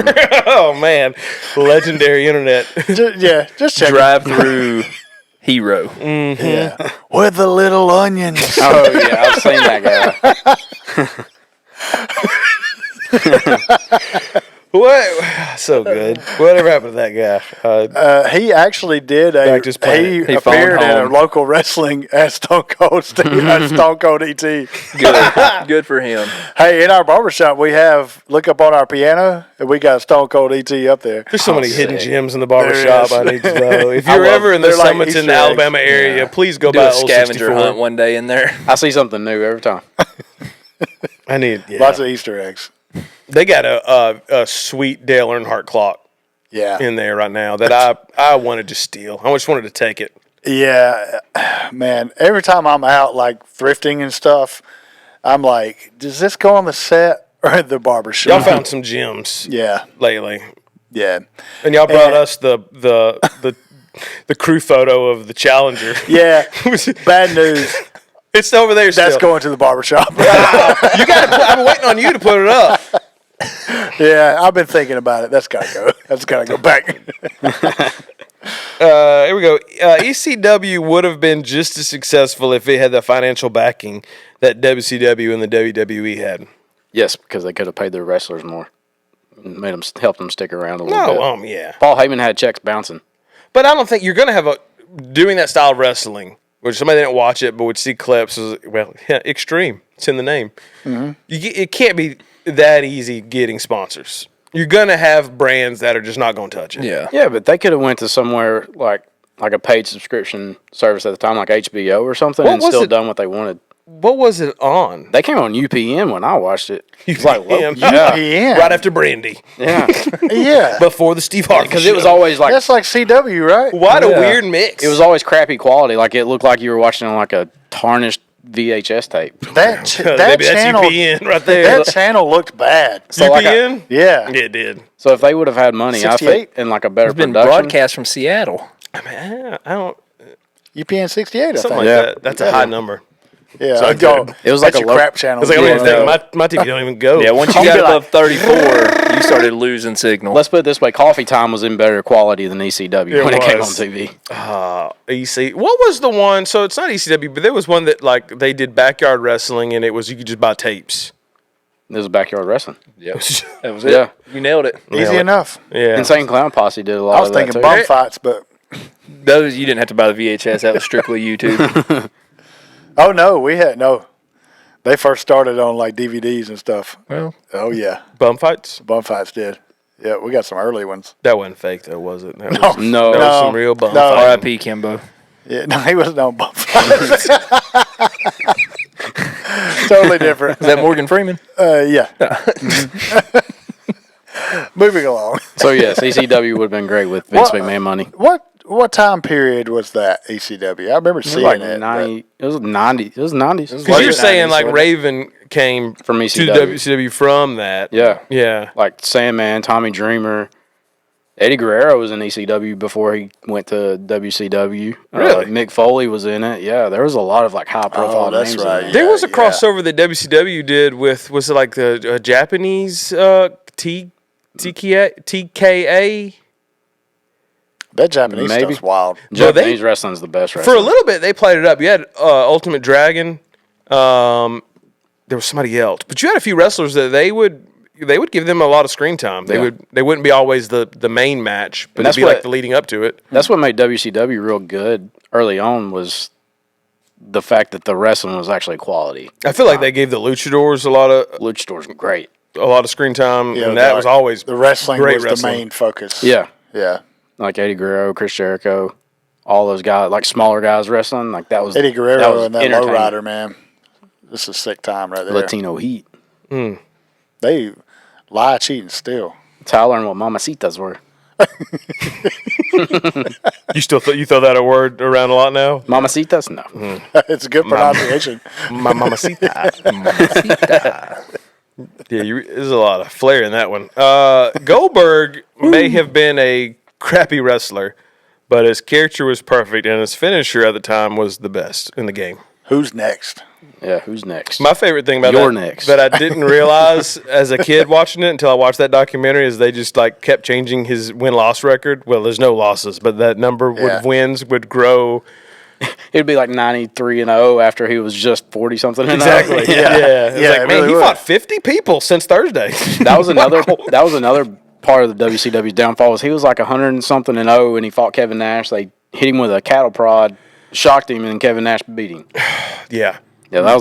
Speaker 1: Oh, man. Legendary internet.
Speaker 2: Just check it.
Speaker 4: Drive through hero.
Speaker 2: Yeah. With the little onions.
Speaker 3: Oh yeah, I've seen that guy.
Speaker 1: What? So good. Whatever happened to that guy?
Speaker 2: He actually did
Speaker 1: Back to his planet.
Speaker 2: he
Speaker 4: He
Speaker 2: appeared
Speaker 4: phoned
Speaker 2: in a
Speaker 4: home.
Speaker 2: local wrestling as Stone Cold Stone Cold E.T.
Speaker 4: Good. Good for him.
Speaker 2: Hey, in our barbershop, we have, look up on our piano, and we got Stone Cold E.T. up there.
Speaker 1: There's so many hidden
Speaker 3: sick.
Speaker 1: gems in the barbershop
Speaker 2: There
Speaker 1: I
Speaker 2: is.
Speaker 1: need to know. If
Speaker 2: I
Speaker 1: you're
Speaker 2: love-
Speaker 1: ever in the
Speaker 2: they're like
Speaker 1: Summits in
Speaker 2: Easter
Speaker 1: the
Speaker 2: eggs.
Speaker 1: Alabama area, please go
Speaker 4: Do
Speaker 1: by
Speaker 4: a
Speaker 1: Old
Speaker 4: scavenger
Speaker 1: 64.
Speaker 4: hunt one day in there.
Speaker 3: I see something new every time.
Speaker 1: I need,
Speaker 2: Lots of Easter eggs.
Speaker 1: They got a sweet Dale Earnhardt clock
Speaker 2: Yeah.
Speaker 1: in there right now that I wanted to steal. I just wanted to take it.
Speaker 2: Yeah, man. Every time I'm out, like, thrifting and stuff, I'm like, does this go on the set or at the barbershop?
Speaker 1: Y'all found some gems
Speaker 2: Yeah,
Speaker 1: lately.
Speaker 2: yeah.
Speaker 1: And y'all brought
Speaker 2: And-
Speaker 1: us the crew photo of the Challenger.
Speaker 2: Yeah, bad news.
Speaker 1: It's over there still.
Speaker 2: That's going to the barbershop.
Speaker 1: You got I've been waiting on you to put it up.
Speaker 2: Yeah, I've been thinking about it. That's got to go. That's got to go back.
Speaker 1: Here we go. ECW would have been just as successful if it had the financial backing that WCW and the WWE had.
Speaker 3: Yes, because they could have paid their wrestlers more, and made them help them stick around a little bit.
Speaker 1: No, yeah.
Speaker 3: Paul Heyman had checks bouncing.
Speaker 1: But I don't think you're going to have doing that style of wrestling, which somebody didn't watch it but would see clips, is, well, extreme. It's in the name. It can't be that easy getting sponsors. You're going to have brands that are just not going to touch it.
Speaker 4: Yeah.
Speaker 3: Yeah, but they could have went to somewhere like a paid subscription service at the time, like HBO or something,
Speaker 1: What
Speaker 3: and
Speaker 1: was
Speaker 3: still
Speaker 1: it?
Speaker 3: done what they wanted.
Speaker 1: What was it on?
Speaker 3: They came on UPN when I watched it. It was like,
Speaker 1: UPN.
Speaker 2: UPN.
Speaker 1: Right after Brandy.
Speaker 3: yeah,
Speaker 2: Yeah.
Speaker 1: Before the Steve Harvey
Speaker 3: because
Speaker 1: show.
Speaker 3: it was always like
Speaker 2: That's like CW, right?
Speaker 1: What a weird mix.
Speaker 3: it was always crappy quality. Like it looked like you were watching on like a tarnished VHS tape.
Speaker 2: That
Speaker 1: Maybe
Speaker 2: channel,
Speaker 1: that's UPN right there.
Speaker 2: that channel looked bad.
Speaker 3: So like
Speaker 1: UPN?
Speaker 2: Yeah.
Speaker 1: Yeah, it did.
Speaker 3: So if they would have had money, I
Speaker 2: 68?
Speaker 3: think, and like a better
Speaker 4: It's been
Speaker 3: production,
Speaker 4: broadcast from Seattle.
Speaker 1: I don't.
Speaker 2: UPN 68, I
Speaker 1: Something
Speaker 2: think.
Speaker 1: like
Speaker 3: Yeah.
Speaker 1: that. That's a high number.
Speaker 2: Yeah.
Speaker 1: So
Speaker 2: I'd go,
Speaker 3: it was
Speaker 2: that's
Speaker 3: like a
Speaker 2: your
Speaker 3: low-
Speaker 2: crap channel.
Speaker 1: It's like,
Speaker 2: Yeah.
Speaker 1: my TV don't even go.
Speaker 4: Yeah, once you
Speaker 2: I'll
Speaker 4: got
Speaker 2: be
Speaker 4: above 34, you started losing signal.
Speaker 3: let's put it this way: Coffee Time was in better quality than ECW
Speaker 1: It
Speaker 3: when it came on
Speaker 1: was.
Speaker 3: TV.
Speaker 1: EC. What was the one? So it's not ECW, but there was one that like they did backyard wrestling, and it was you could just buy tapes.
Speaker 3: This was backyard wrestling.
Speaker 4: Yep. That was it.
Speaker 3: Yeah.
Speaker 4: You nailed it.
Speaker 2: Easy enough.
Speaker 1: Yeah.
Speaker 3: Insane Clown Posse did a lot
Speaker 2: I was
Speaker 3: of that
Speaker 2: thinking
Speaker 3: too.
Speaker 2: bum fights, but
Speaker 4: Those you didn't have to buy the VHS. That was strictly YouTube.
Speaker 2: oh no, we had no. They first started on like DVDs and stuff.
Speaker 4: Well,
Speaker 2: Oh yeah,
Speaker 1: Bum fights.
Speaker 2: bum fights did. Yeah, we got some early ones.
Speaker 1: That wasn't fake though, was it? That
Speaker 2: No.
Speaker 1: was,
Speaker 3: No.
Speaker 1: that was
Speaker 2: No.
Speaker 1: some real bum
Speaker 2: No.
Speaker 1: fighting.
Speaker 4: R.I.P. Kimbo.
Speaker 2: Yeah, no, he wasn't on bum fights. Totally different.
Speaker 4: Is that Morgan Freeman?
Speaker 2: Yeah. Moving along.
Speaker 3: So yes, ECW would have been great with Vince
Speaker 2: What-
Speaker 3: McMahon money.
Speaker 2: What time period was that ECW? I remember
Speaker 3: It was
Speaker 2: seeing
Speaker 3: like
Speaker 2: it.
Speaker 3: 90. It was 90. It was 90s.
Speaker 1: Because
Speaker 4: Late
Speaker 1: you're saying
Speaker 4: 90s,
Speaker 1: like
Speaker 4: wasn't it?
Speaker 1: Raven came
Speaker 3: From
Speaker 1: to
Speaker 3: ECW.
Speaker 1: WCW from that.
Speaker 3: Yeah.
Speaker 1: Yeah.
Speaker 3: Like Sandman, Tommy Dreamer. Eddie Guerrero was in ECW before he went to WCW.
Speaker 1: Really?
Speaker 3: Mick Foley was in it. Yeah, there was a lot of like high profile
Speaker 2: that's
Speaker 3: names
Speaker 2: right.
Speaker 3: in there.
Speaker 1: There was a
Speaker 2: Yeah,
Speaker 1: crossover that WCW did with was it like the Japanese TKA?
Speaker 2: That Japanese
Speaker 3: Maybe.
Speaker 2: stuff's wild.
Speaker 1: Well,
Speaker 3: Japanese wrestling's the best
Speaker 1: For
Speaker 3: wrestling.
Speaker 1: a little bit, they played it up. You had Ultimate Dragon. There was somebody else, but you had a few wrestlers that they would give them a lot of screen time. They
Speaker 3: Yeah.
Speaker 1: wouldn't be always the main match, but
Speaker 3: that's
Speaker 1: it'd be like
Speaker 3: what-
Speaker 1: the leading up to it.
Speaker 3: That's what made WCW real good early on was the fact that the wrestling was actually quality.
Speaker 1: I feel like they gave the luchadors a lot
Speaker 3: Luchadors were great.
Speaker 1: of screen time,
Speaker 2: Yeah,
Speaker 1: and that was always
Speaker 2: the wrestling
Speaker 1: great
Speaker 2: was
Speaker 1: wrestling.
Speaker 2: the main focus.
Speaker 3: Yeah.
Speaker 2: Yeah.
Speaker 3: Like Eddie Guerrero, Chris Jericho, all those guys, like smaller guys wrestling, like that was
Speaker 2: Eddie Guerrero
Speaker 3: was
Speaker 2: and that
Speaker 3: entertaining.
Speaker 2: lowrider, man. This is a sick time right there.
Speaker 3: Latino heat.
Speaker 2: They lie, cheat, and steal.
Speaker 3: That's how I learned what mamacitas were.
Speaker 1: You still you throw that a word around a lot now?
Speaker 3: Mamacitas? No.
Speaker 2: It's a good pronunciation.
Speaker 1: My mamacita. Yeah, there's a lot of flair in that one. Goldberg may have been a crappy wrestler, but his character was perfect, and his finisher at the time was the best in the game.
Speaker 2: Who's next?
Speaker 3: Yeah, who's next?
Speaker 1: My favorite thing about
Speaker 3: You're
Speaker 1: that,
Speaker 3: next.
Speaker 1: that I didn't realize as a kid watching it until I watched that documentary is they just like kept changing his win-loss record. Well, there's no losses, but that number
Speaker 2: Yeah.
Speaker 1: of wins would grow.
Speaker 3: It'd be like 93-0 after he was just 40 something.
Speaker 1: Exactly. Yeah. It's
Speaker 2: Yeah,
Speaker 1: like,
Speaker 2: it
Speaker 1: man,
Speaker 2: really
Speaker 1: he
Speaker 2: would.
Speaker 1: fought 50 people since Thursday.
Speaker 3: That was another. That was another part of the WCW's downfall. Was he was like 100 and something and 0, and he fought Kevin Nash. They hit him with a cattle prod, shocked him, and Kevin Nash beat him.
Speaker 1: Yeah.
Speaker 3: Yeah, that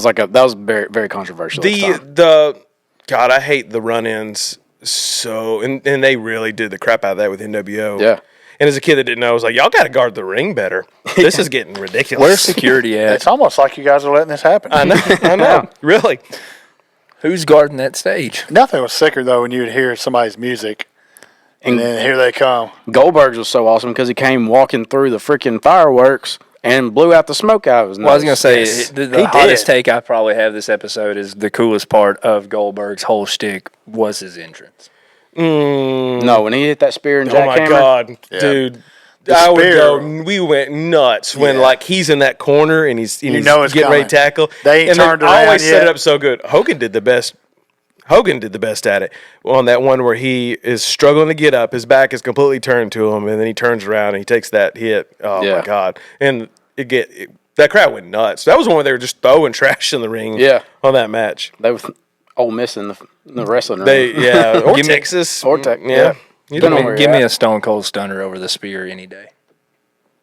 Speaker 3: was very very controversial. at the time.
Speaker 1: God, I hate the run-ins so, and they really did the crap out of that with NWO.
Speaker 3: Yeah.
Speaker 1: And as a kid that didn't know, I was like, y'all got to guard the ring better. This is getting ridiculous.
Speaker 4: Where's security at?
Speaker 2: It's almost like you guys are letting this happen.
Speaker 1: I know, really.
Speaker 4: Who's guarding that stage?
Speaker 2: Nothing was sicker though when you would hear somebody's music, and then here they come.
Speaker 3: Goldberg's was so awesome because he came walking through the freaking fireworks and blew out the smoke out of his nose.
Speaker 4: Well, I was going to say,
Speaker 1: Yes.
Speaker 4: the
Speaker 2: He
Speaker 4: hottest
Speaker 2: did.
Speaker 4: take I probably have this episode is the coolest part of Goldberg's whole shtick was his entrance.
Speaker 3: No, when he hit that spear and
Speaker 1: Oh
Speaker 3: jackhammer.
Speaker 1: my God, dude. I would go. We went nuts when
Speaker 2: Yeah.
Speaker 1: like he's in that corner and he's
Speaker 2: know it's
Speaker 1: getting ready to
Speaker 2: coming.
Speaker 1: tackle.
Speaker 2: They ain't
Speaker 1: and then
Speaker 2: turned
Speaker 1: I
Speaker 2: around
Speaker 1: always set
Speaker 2: yet.
Speaker 1: it up so good. Hogan did the best at it on that one where he is struggling to get up. His back is completely turned to him, and then he turns around and he takes that hit. Oh
Speaker 3: Yeah.
Speaker 1: my God! And that crowd went nuts. That was one where they were just throwing trash in the ring.
Speaker 3: Yeah.
Speaker 1: on that match.
Speaker 3: They were Ole Miss in the wrestling
Speaker 1: They
Speaker 3: ring.
Speaker 1: or
Speaker 4: Give me-
Speaker 1: Texas
Speaker 3: Or Tex-
Speaker 1: yeah.
Speaker 3: yeah.
Speaker 1: Either
Speaker 3: Depending
Speaker 1: way.
Speaker 3: on where
Speaker 4: Give
Speaker 3: you're
Speaker 4: me
Speaker 3: at.
Speaker 4: a Stone Cold Stunner over the spear any day.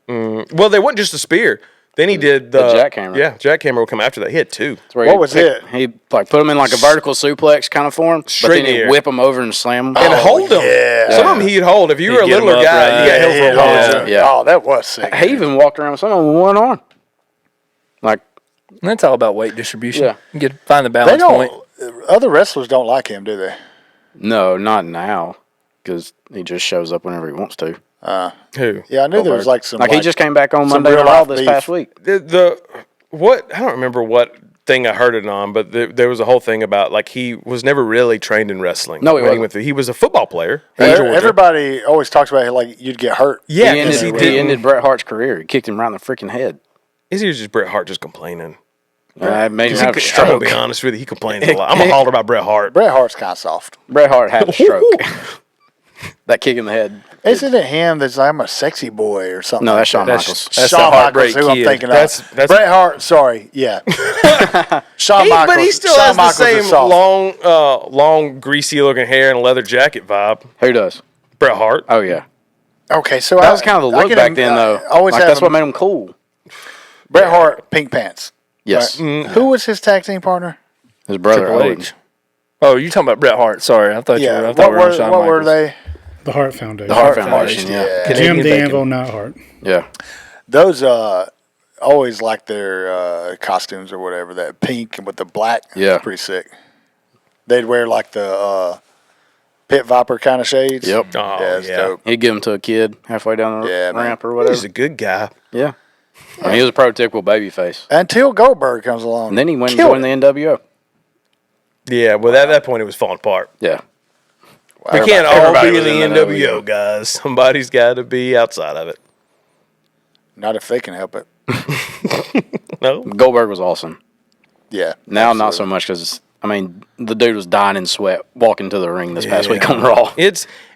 Speaker 1: Well, they wasn't just a spear. Then he did
Speaker 3: the jackhammer.
Speaker 1: Yeah, jackhammer will come after that. He had two.
Speaker 3: That's where
Speaker 2: What
Speaker 3: he
Speaker 2: was
Speaker 3: pick-
Speaker 2: it?
Speaker 3: He like put him in like a vertical suplex kind of form,
Speaker 1: Straight
Speaker 3: but then
Speaker 1: in the
Speaker 3: he'd
Speaker 1: air.
Speaker 3: whip him over and slam him.
Speaker 1: And hold him.
Speaker 2: yeah.
Speaker 1: Some of them he'd hold. If you were a
Speaker 4: He'd get him
Speaker 1: littler
Speaker 4: up,
Speaker 1: guy,
Speaker 4: right?
Speaker 1: you got held for a
Speaker 2: Yeah,
Speaker 1: while.
Speaker 3: Yeah.
Speaker 2: Oh, that was sick.
Speaker 3: He even walked around with someone with one arm. Like
Speaker 4: And that's all about weight distribution.
Speaker 3: Yeah.
Speaker 4: You find the
Speaker 2: They
Speaker 4: balance point.
Speaker 2: don't. Other wrestlers don't like him, do they?
Speaker 3: No, not now, because he just shows up whenever he wants to.
Speaker 1: Who?
Speaker 2: Yeah, I knew there was like some.
Speaker 3: Like he just came back on
Speaker 2: some
Speaker 3: Monday Night
Speaker 2: real
Speaker 3: Raw
Speaker 2: life
Speaker 3: this
Speaker 2: beef.
Speaker 3: past week.
Speaker 1: What? I don't remember what thing I heard it on, but there was a whole thing about like he was never really trained in wrestling.
Speaker 3: No, he
Speaker 1: when
Speaker 3: wasn't.
Speaker 1: he was a football player. in Georgia.
Speaker 2: Everybody always talks about like you'd get hurt.
Speaker 1: Yeah,
Speaker 3: he
Speaker 1: because
Speaker 3: ended, ended Bret Hart's career. He kicked him right in the freaking head.
Speaker 1: Is he just Bret Hart just complaining?
Speaker 3: It made him have a
Speaker 1: I'm
Speaker 3: stroke.
Speaker 1: gonna be honest with you, he complains a lot. I'm gonna holler about Bret Hart.
Speaker 2: Bret Hart's kind of soft.
Speaker 3: Bret Hart had a stroke. That kick in the head.
Speaker 2: Isn't it him that's like, I'm a sexy boy or something?
Speaker 3: No,
Speaker 2: like
Speaker 3: that's Shawn
Speaker 2: that?
Speaker 3: Michaels.
Speaker 4: That's
Speaker 2: Shawn
Speaker 4: the Heartbreak
Speaker 2: Michaels, who I'm
Speaker 4: Kid.
Speaker 2: thinking
Speaker 1: That's
Speaker 2: Bret Hart. Sorry, yeah. Shawn Michaels.
Speaker 1: But he still
Speaker 2: Shawn
Speaker 1: has the
Speaker 2: Michaels is
Speaker 1: same
Speaker 2: soft.
Speaker 1: long, greasy looking hair and a leather jacket vibe.
Speaker 3: Who does?
Speaker 1: Bret Hart.
Speaker 3: Oh yeah,
Speaker 2: Okay, so
Speaker 3: that was kind of the look back then, though.
Speaker 2: Always
Speaker 3: Like,
Speaker 2: have
Speaker 3: that's
Speaker 2: him-
Speaker 3: what made him cool.
Speaker 2: Bret Hart, pink pants.
Speaker 3: Yes,
Speaker 2: Right. Who was his tag team partner?
Speaker 3: his brother
Speaker 4: Triple
Speaker 3: Hogan.
Speaker 4: H. Oh, you talking about Bret Hart? Sorry, I thought you were. I thought
Speaker 2: What
Speaker 4: we were on
Speaker 2: were
Speaker 4: Shawn
Speaker 2: what were
Speaker 4: Michaels.
Speaker 2: they?
Speaker 5: The Hart Foundation.
Speaker 3: The Hart Foundation. Yeah,
Speaker 2: Yeah.
Speaker 5: Jim
Speaker 1: Canadian
Speaker 5: the
Speaker 1: bacon.
Speaker 5: Anvil, not Hart.
Speaker 3: yeah.
Speaker 2: Those always like their costumes or whatever. That pink and with the black.
Speaker 3: Yeah.
Speaker 2: It's pretty sick. They'd wear like the Pit Viper kind of shades.
Speaker 3: Yep.
Speaker 1: Oh,
Speaker 2: Yeah, it's dope.
Speaker 3: He'd give him to a kid halfway down the
Speaker 2: Yeah, man.
Speaker 3: ramp or whatever.
Speaker 1: He's a good guy.
Speaker 3: Yeah, and he was a prototypical babyface.
Speaker 2: Until Goldberg comes along.
Speaker 3: And then he went and
Speaker 2: Killed
Speaker 3: joined the NWO.
Speaker 1: Yeah, well, at that point, it was falling apart.
Speaker 3: Yeah,
Speaker 1: We can't all
Speaker 3: Everybody
Speaker 1: be in
Speaker 3: was
Speaker 1: the
Speaker 3: in the
Speaker 1: NWO, guys. Somebody's got to be outside of it.
Speaker 2: Not if they can help it.
Speaker 1: No?
Speaker 3: Goldberg was awesome.
Speaker 2: Yeah.
Speaker 3: Now, not
Speaker 2: absolutely.
Speaker 3: so much because the dude was dying in sweat walking to the ring this past week on Raw.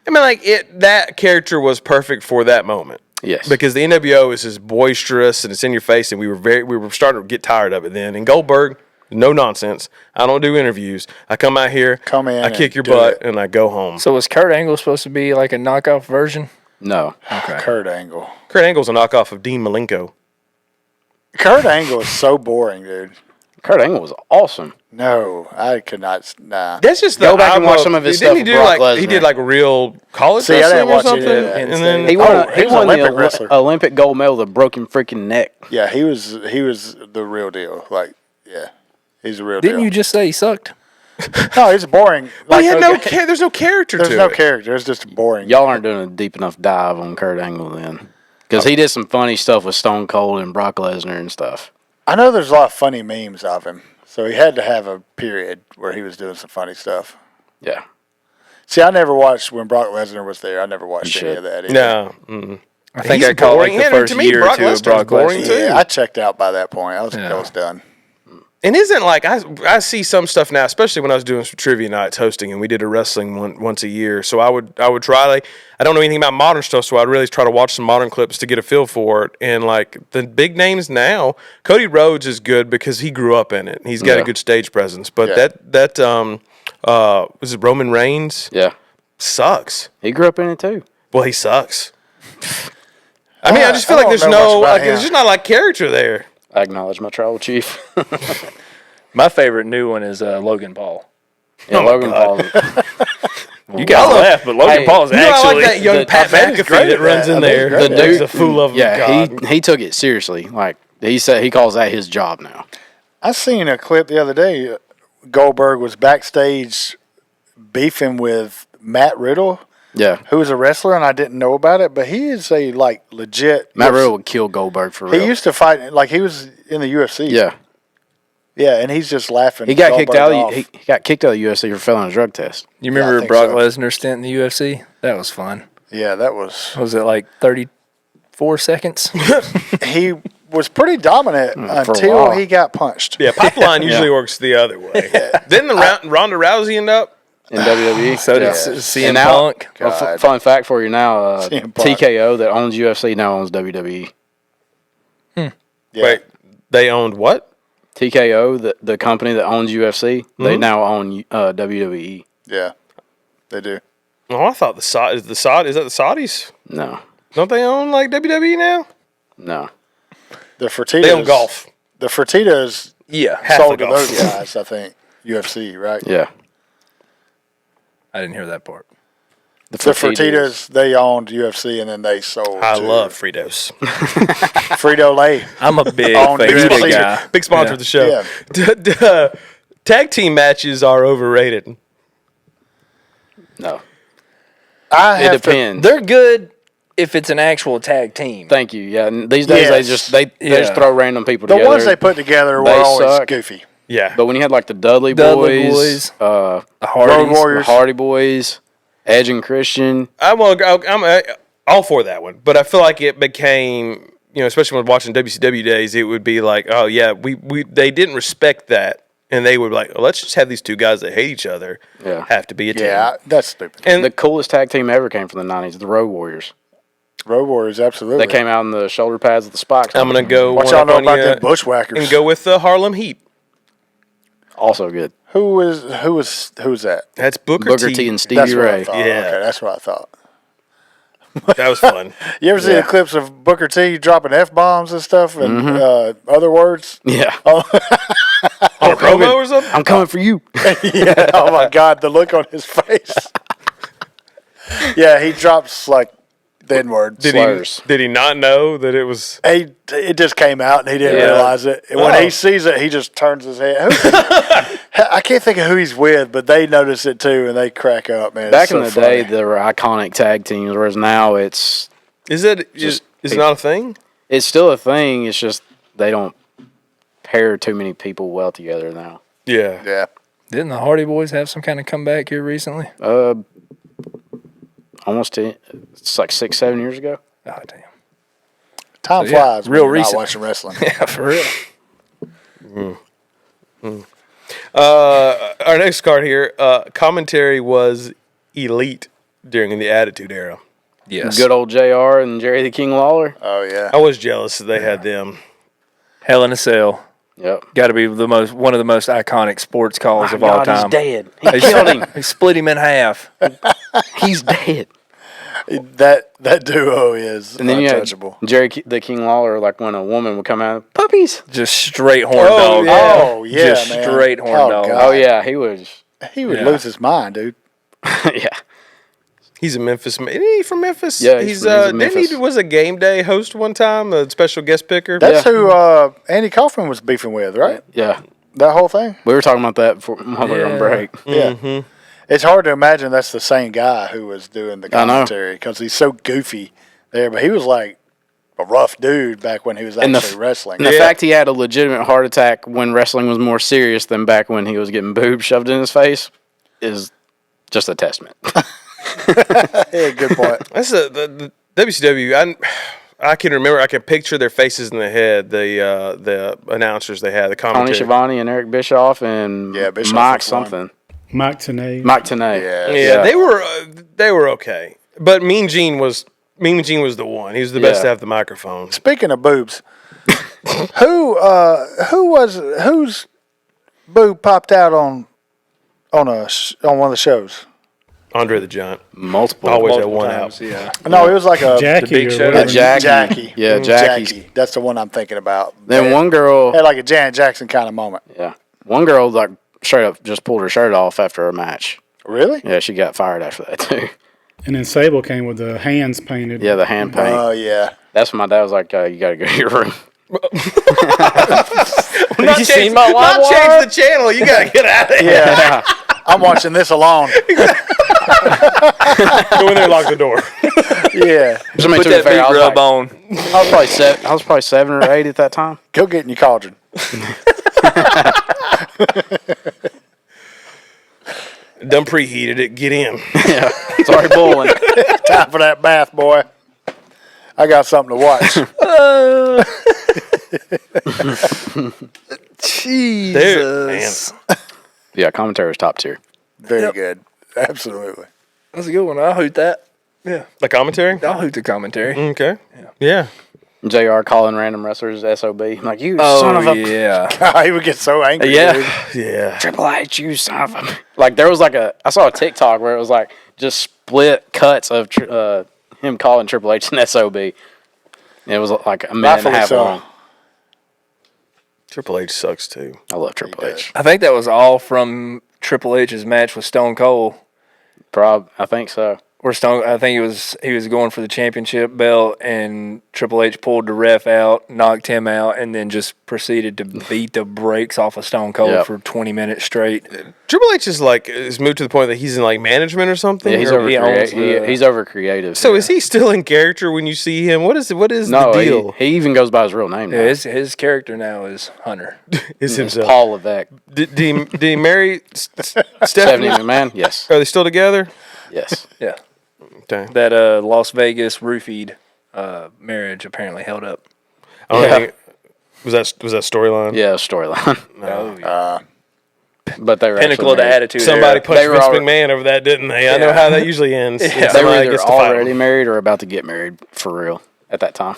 Speaker 1: That character was perfect for that moment.
Speaker 3: Yes,
Speaker 1: Because the NWO is just boisterous and it's in your face, and we were starting to get tired of it then. And Goldberg, no nonsense. I don't do interviews. I come out here,
Speaker 2: Come in
Speaker 1: I kick
Speaker 2: and
Speaker 1: your
Speaker 2: do
Speaker 1: butt,
Speaker 2: it.
Speaker 1: and I go home.
Speaker 4: So was Kurt Angle supposed to be like a knockoff version?
Speaker 3: no.
Speaker 4: Okay.
Speaker 2: Kurt Angle.
Speaker 1: Kurt Angle's a knockoff of Dean Malenko.
Speaker 2: Kurt Angle is so boring, dude.
Speaker 3: Kurt Angle was awesome.
Speaker 2: No, I could not. Nah.
Speaker 1: That's just
Speaker 3: Go
Speaker 1: the
Speaker 3: back and
Speaker 1: I'm
Speaker 3: watch
Speaker 1: a-
Speaker 3: some of his
Speaker 1: didn't
Speaker 3: stuff
Speaker 1: he
Speaker 3: with
Speaker 1: do
Speaker 3: Brock
Speaker 1: like he
Speaker 3: Lesnar.
Speaker 1: did like real college
Speaker 2: See, I
Speaker 1: wrestling
Speaker 2: didn't
Speaker 1: or
Speaker 2: watch any of
Speaker 1: something?
Speaker 2: that.
Speaker 1: And then
Speaker 3: He
Speaker 2: Oh,
Speaker 3: won,
Speaker 2: he
Speaker 3: he
Speaker 2: was
Speaker 3: won
Speaker 2: an
Speaker 3: the
Speaker 2: Olympic wrestler.
Speaker 3: Olympic gold medal with a broken freaking neck.
Speaker 2: Yeah, he was the real deal. Like, yeah, he's a real
Speaker 4: Didn't
Speaker 2: deal.
Speaker 4: you just say he sucked?
Speaker 2: No, he's boring.
Speaker 1: Well,
Speaker 2: Like,
Speaker 1: he had there's no character
Speaker 2: there's
Speaker 1: to
Speaker 2: no
Speaker 1: it.
Speaker 2: character. It's just boring.
Speaker 3: Y'all aren't doing a deep enough dive on Kurt Angle then. Because he did some funny stuff with Stone Cold and Brock Lesnar and stuff.
Speaker 2: I know there's a lot of funny memes of him, so he had to have a period where he was doing some funny stuff.
Speaker 3: Yeah.
Speaker 2: See, I never watched when Brock Lesnar was there. I never watched
Speaker 3: You
Speaker 2: any
Speaker 3: should.
Speaker 2: of that. Either.
Speaker 1: No. Mm-mm.
Speaker 4: I think
Speaker 1: He's
Speaker 4: I caught like
Speaker 1: boring.
Speaker 4: the
Speaker 1: And to
Speaker 4: first
Speaker 1: me,
Speaker 4: year or
Speaker 1: Brock
Speaker 4: two of
Speaker 1: Lesnar's
Speaker 4: Brock
Speaker 1: boring,
Speaker 4: Lesnar.
Speaker 1: too.
Speaker 2: Yeah, I checked out by that point. I was done.
Speaker 1: And isn't like I see some stuff now, especially when I was doing some trivia nights hosting, and we did a wrestling once a year. So I would try like I don't know anything about modern stuff, so I'd really try to watch some modern clips to get a feel for it. And like the big names now, Cody Rhodes is good because he grew up in it. He's got a good stage presence. But
Speaker 2: Yeah.
Speaker 1: that was it Roman Reigns
Speaker 3: Yeah.
Speaker 1: sucks.
Speaker 3: He grew up in it too.
Speaker 1: Well, he sucks. I mean, I just feel
Speaker 2: I
Speaker 1: like
Speaker 2: don't
Speaker 1: there's
Speaker 2: know much
Speaker 1: no
Speaker 2: about
Speaker 1: like
Speaker 2: him.
Speaker 1: there's just not like character there.
Speaker 3: I acknowledge my tribal chief.
Speaker 4: My favorite new one is Logan Paul.
Speaker 3: Yeah, Logan Paul.
Speaker 4: You guys laugh, but Logan
Speaker 3: Hey,
Speaker 4: Paul is
Speaker 1: You know, I
Speaker 4: actually
Speaker 1: like that young
Speaker 3: the-
Speaker 1: Pat
Speaker 2: I bet he's
Speaker 1: McAfee
Speaker 2: great
Speaker 1: that
Speaker 2: at
Speaker 1: runs
Speaker 2: that.
Speaker 1: in
Speaker 2: I bet he's
Speaker 1: there.
Speaker 2: great
Speaker 3: at that.
Speaker 1: He's a fool of
Speaker 3: Yeah,
Speaker 1: God.
Speaker 3: he took it seriously. Like he said, he calls that his job now.
Speaker 2: I seen a clip the other day. Goldberg was backstage beefing with Matt Riddle,
Speaker 3: Yeah.
Speaker 2: who is a wrestler, and I didn't know about it. But he is a legit.
Speaker 3: Matt Riddle would kill Goldberg for real.
Speaker 2: He used to fight like he was in the UFC.
Speaker 3: Yeah.
Speaker 2: yeah, and he's just laughing.
Speaker 3: He got kicked
Speaker 2: Goldberg
Speaker 3: out.
Speaker 2: off.
Speaker 3: He got kicked out of the UFC for failing a drug test.
Speaker 4: You
Speaker 2: Yeah, I
Speaker 4: remember
Speaker 2: think
Speaker 4: Brock
Speaker 2: so.
Speaker 4: Lesnar stint in the UFC? That was fun.
Speaker 2: Yeah, that was.
Speaker 4: Was it like 34 seconds?
Speaker 2: He was pretty dominant
Speaker 3: for a
Speaker 2: until
Speaker 3: while.
Speaker 2: he got punched.
Speaker 1: Yeah, pipeline usually works the other way. Didn't Ronda Rousey end up?
Speaker 3: In WWE.
Speaker 4: So did
Speaker 3: Yeah.
Speaker 4: CM
Speaker 3: And now-
Speaker 4: Punk.
Speaker 3: Well,
Speaker 2: God.
Speaker 3: fun fact for you now,
Speaker 2: CM Punk.
Speaker 3: TKO that owns UFC now owns WWE.
Speaker 2: Yeah.
Speaker 1: Wait, they owned what?
Speaker 3: TKO, the company that owns UFC, they now own WWE.
Speaker 2: Yeah, they do.
Speaker 1: Oh, I thought is that the Saudis?
Speaker 3: No,
Speaker 1: Don't they own like WWE now?
Speaker 3: no.
Speaker 2: The Fertitas.
Speaker 1: They own golf.
Speaker 2: The Fertitas
Speaker 4: Yeah.
Speaker 1: Half
Speaker 2: sold
Speaker 1: of
Speaker 2: to
Speaker 1: golf.
Speaker 2: those guys, I think. UFC, right?
Speaker 3: Yeah.
Speaker 4: I didn't hear that part.
Speaker 2: The Fertitas, they owned UFC and then they sold.
Speaker 1: I
Speaker 2: to
Speaker 1: love Fritos.
Speaker 2: Frito-Lay.
Speaker 4: I'm a big
Speaker 2: On
Speaker 4: Fajita
Speaker 2: UFC.
Speaker 4: guy.
Speaker 1: Big sponsor
Speaker 4: Yeah.
Speaker 1: of the show.
Speaker 2: Yeah.
Speaker 1: Tag team matches are overrated.
Speaker 3: No,
Speaker 2: I
Speaker 3: it
Speaker 2: have
Speaker 3: depends.
Speaker 4: They're good if it's an actual tag team.
Speaker 3: Thank you. Yeah, and these days
Speaker 2: Yes.
Speaker 3: they just throw random people
Speaker 2: The
Speaker 3: together.
Speaker 2: ones they put together were
Speaker 3: They
Speaker 2: always
Speaker 3: suck.
Speaker 2: goofy.
Speaker 1: Yeah.
Speaker 3: But when you had like the Dudley
Speaker 4: Dudley
Speaker 3: Boys,
Speaker 4: Boys,
Speaker 3: Road
Speaker 4: The Hardys.
Speaker 2: Warriors.
Speaker 3: Hardy Boys, Edge and Christian.
Speaker 1: I'm all for that one, but I feel like it became, especially when watching WCW days, it would be like, oh yeah, they didn't respect that, and they would be like, oh, let's just have these two guys that hate each other have to be a team.
Speaker 2: Yeah, that's stupid.
Speaker 1: And
Speaker 3: The coolest tag team ever came from the 90s, the Road Warriors.
Speaker 2: Road Warriors, absolutely.
Speaker 3: They came out in the shoulder pads with the spikes.
Speaker 1: I'm gonna go
Speaker 2: What
Speaker 1: one
Speaker 2: y'all
Speaker 1: up
Speaker 2: know
Speaker 1: on
Speaker 2: about
Speaker 1: you
Speaker 2: them Bushwhackers?
Speaker 1: and go with the Harlem Heat.
Speaker 3: Also good.
Speaker 2: Who's that?
Speaker 1: That's Booker
Speaker 3: T
Speaker 1: T.
Speaker 3: and
Speaker 2: That's
Speaker 3: Stevie
Speaker 2: what I
Speaker 3: Ray.
Speaker 2: thought.
Speaker 1: Yeah.
Speaker 2: Okay, that's what I thought.
Speaker 1: That was fun.
Speaker 2: You ever see the clips of Booker T dropping F-bombs and stuff and other words?
Speaker 3: Yeah.
Speaker 1: On a promo or something?
Speaker 3: I'm coming for you.
Speaker 2: Yeah. Oh my God, the look on his face. Yeah, he drops like the N-word.
Speaker 3: Slurs.
Speaker 1: Did he not know that it was?
Speaker 2: It just came out and he didn't realize it. And when he sees it, he just turns his head. I can't think of who he's with, but they notice it too and they crack up, man.
Speaker 3: Back
Speaker 2: It's
Speaker 3: in
Speaker 2: so
Speaker 3: the
Speaker 2: funny.
Speaker 3: day, there were iconic tag teams, whereas now it's
Speaker 1: Is it
Speaker 3: Just
Speaker 1: is it not a thing?
Speaker 3: still a thing. It's just they don't pair too many people well together now.
Speaker 1: Yeah.
Speaker 2: Yeah.
Speaker 4: Didn't the Hardy Boys have some kind of comeback here recently?
Speaker 3: It's like 6-7 years ago.
Speaker 4: Oh, damn.
Speaker 2: Time
Speaker 4: So, yeah,
Speaker 2: flies when
Speaker 4: real
Speaker 2: you're
Speaker 4: recent.
Speaker 2: not watching wrestling.
Speaker 4: Yeah, for real.
Speaker 1: Our next card here, commentary was elite during the Attitude Era.
Speaker 4: Yes.
Speaker 3: Good old JR and Jerry the King Lawler.
Speaker 2: Oh, yeah.
Speaker 1: I was jealous that they had them.
Speaker 4: Hell in a Cell.
Speaker 3: Yep.
Speaker 4: Got to be one of the most iconic sports calls of all time.
Speaker 3: He's dead. He killed him.
Speaker 4: He split him in half.
Speaker 3: He's dead.
Speaker 2: That duo is
Speaker 3: And then you had
Speaker 2: untouchable.
Speaker 3: Jerry the King Lawler, like when a woman would come out, puppies.
Speaker 4: Just straight horn dog.
Speaker 1: yeah.
Speaker 2: Oh, yeah,
Speaker 4: Just
Speaker 2: man.
Speaker 4: straight horn dog.
Speaker 2: God.
Speaker 3: Oh yeah, he was.
Speaker 2: He would lose his mind, dude.
Speaker 3: Yeah.
Speaker 1: He's a Memphis man. Isn't he from Memphis?
Speaker 3: Yeah,
Speaker 1: he's
Speaker 3: from
Speaker 1: didn't
Speaker 3: Memphis.
Speaker 1: he was a game day host one time, a special guest picker.
Speaker 2: That's who Andy Kaufman was beefing with, right?
Speaker 3: Yeah.
Speaker 2: That whole thing?
Speaker 3: We were talking about that while we were on
Speaker 4: Yeah.
Speaker 3: break.
Speaker 2: Yeah. It's hard to imagine that's the same guy who was doing the
Speaker 3: I know.
Speaker 2: commentary because he's so goofy there. But he was like a rough dude back when he was
Speaker 3: And
Speaker 2: actually wrestling.
Speaker 3: And the fact he had a legitimate heart attack when wrestling was more serious than back when he was getting boobs shoved in his face is just a testament.
Speaker 2: Yeah, good point.
Speaker 1: That's the WCW. I can remember. I can picture their faces in the head. The announcers they had, the
Speaker 3: Tony
Speaker 1: commentary.
Speaker 3: Schiavone and Eric Bischoff and
Speaker 2: Bischoff
Speaker 3: Mike
Speaker 2: was one.
Speaker 3: something.
Speaker 5: Mike Tenay.
Speaker 3: Mike Tenay.
Speaker 2: Yeah.
Speaker 1: Yeah, they were okay, but Mean Gene was the one. He was the best
Speaker 3: Yeah.
Speaker 1: to have the microphone.
Speaker 2: Speaking of boobs, whose boob popped out on one of the shows?
Speaker 1: Andre the Giant
Speaker 3: Multiple.
Speaker 1: always had
Speaker 4: Multiple
Speaker 1: one
Speaker 4: times,
Speaker 1: out.
Speaker 4: yeah.
Speaker 2: No, it was like a
Speaker 5: Jackie
Speaker 4: Big
Speaker 5: or
Speaker 4: Show.
Speaker 5: whatever.
Speaker 3: Jackie. Yeah, Jackie's.
Speaker 2: Jackie. That's the one I'm thinking about.
Speaker 3: Then one girl,
Speaker 2: had like a Janet Jackson kind of moment.
Speaker 3: one girl like straight up just pulled her shirt off after a match.
Speaker 2: Really?
Speaker 3: Yeah, she got fired after that too.
Speaker 5: And then Sable came with the hands painted.
Speaker 3: Yeah, the hand paint.
Speaker 2: Oh yeah.
Speaker 3: That's when my dad was like, you got to go to your room.
Speaker 1: Not
Speaker 4: you
Speaker 1: change,
Speaker 4: seen my
Speaker 1: not
Speaker 4: LimeWire?
Speaker 1: change the channel. You gotta get out of here.
Speaker 2: Yeah. I'm watching this alone.
Speaker 1: Go in there, and lock the door.
Speaker 2: Yeah.
Speaker 3: Somebody
Speaker 4: Put
Speaker 3: took
Speaker 4: that
Speaker 3: a fair,
Speaker 4: beat
Speaker 3: I was
Speaker 4: rub
Speaker 3: like-
Speaker 4: on.
Speaker 3: I was probably 7 or 8 at that time.
Speaker 2: Go get in your cauldron.
Speaker 1: Done preheated it. Get in.
Speaker 3: Yeah, it's already boiling.
Speaker 2: Time for that bath, boy. I got something to watch.
Speaker 4: Jesus.
Speaker 3: Yeah, commentary was top tier.
Speaker 2: Very good. Absolutely.
Speaker 4: That's a good one. I'll hoot that. Yeah.
Speaker 1: The commentary.
Speaker 4: I'll hoot the commentary.
Speaker 1: Okay. Yeah.
Speaker 3: JR calling random wrestlers SOB. I'm like, you
Speaker 4: Oh,
Speaker 3: son of a...
Speaker 4: yeah.
Speaker 2: He would get so angry. dude.
Speaker 3: Yeah.
Speaker 1: Yeah.
Speaker 3: Triple H, you son of a... Like, there was like I saw a TikTok where it was like just split cuts of him calling Triple H an SOB. And it was like a minute and a
Speaker 2: Rightfully
Speaker 3: half
Speaker 2: so.
Speaker 3: long.
Speaker 1: Triple H sucks too.
Speaker 3: I love Triple H.
Speaker 4: I think that was all from Triple H's match with Stone Cold.
Speaker 3: I think so.
Speaker 4: where Stone, I think he was going for the championship belt, and Triple H pulled the ref out, knocked him out, and then just proceeded to beat the brakes off of Stone Cold for 20 minutes straight.
Speaker 1: Triple H is moved to the point that he's in like management or something.
Speaker 3: Yeah, he's over creative.
Speaker 1: So is he still in character when you see him? What is the deal?
Speaker 3: He even goes by his real name now.
Speaker 4: Yeah, his character now is Hunter.
Speaker 1: Is himself
Speaker 3: Paul Levesque.
Speaker 1: Did he marry
Speaker 3: Stephanie
Speaker 1: Stephanie?
Speaker 3: McMahon? Yes.
Speaker 1: Are they still together?
Speaker 3: Yes.
Speaker 4: Yeah.
Speaker 1: Okay.
Speaker 4: That Las Vegas roofied marriage apparently held up.
Speaker 1: Was that storyline?
Speaker 3: Yeah, storyline.
Speaker 4: Oh, yeah.
Speaker 3: But they were
Speaker 4: Pinnacle of the
Speaker 3: married.
Speaker 4: attitude.
Speaker 1: Somebody
Speaker 4: era.
Speaker 1: punched
Speaker 3: They were
Speaker 1: Vince
Speaker 3: already-
Speaker 1: McMahon over that, didn't they? I know how that usually ends.
Speaker 4: Yeah.
Speaker 3: They were
Speaker 1: Somebody
Speaker 3: either
Speaker 1: gets to fight
Speaker 3: already
Speaker 1: him.
Speaker 3: married or about to get married for real at that time.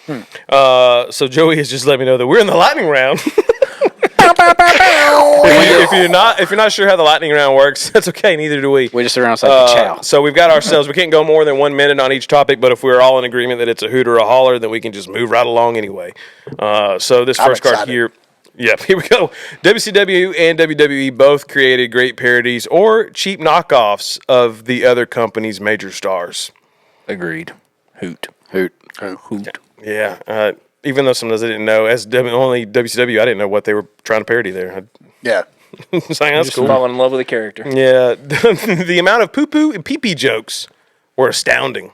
Speaker 1: So Joey has just let me know that we're in the lightning round. if you're not sure how the lightning round works, that's okay. Neither do we.
Speaker 3: We just sit around and say chow.
Speaker 1: So we've got ourselves. We can't go more than 1 minute on each topic, but if we're all in agreement that it's a hoot or a holler, then we can just move right along anyway. So this first card
Speaker 2: excited.
Speaker 1: here. Yeah, here we go. WCW and WWE both created great parodies or cheap knockoffs of the other company's major stars.
Speaker 4: Agreed. Hoot.
Speaker 3: Hoot.
Speaker 1: Yeah. Even though sometimes I didn't know, as only WCW, I didn't know what they were trying to parody there.
Speaker 2: Yeah.
Speaker 1: That's cool.
Speaker 4: Falling in love with the character.
Speaker 1: Yeah, the amount of poo-poo and pee-pee jokes were astounding.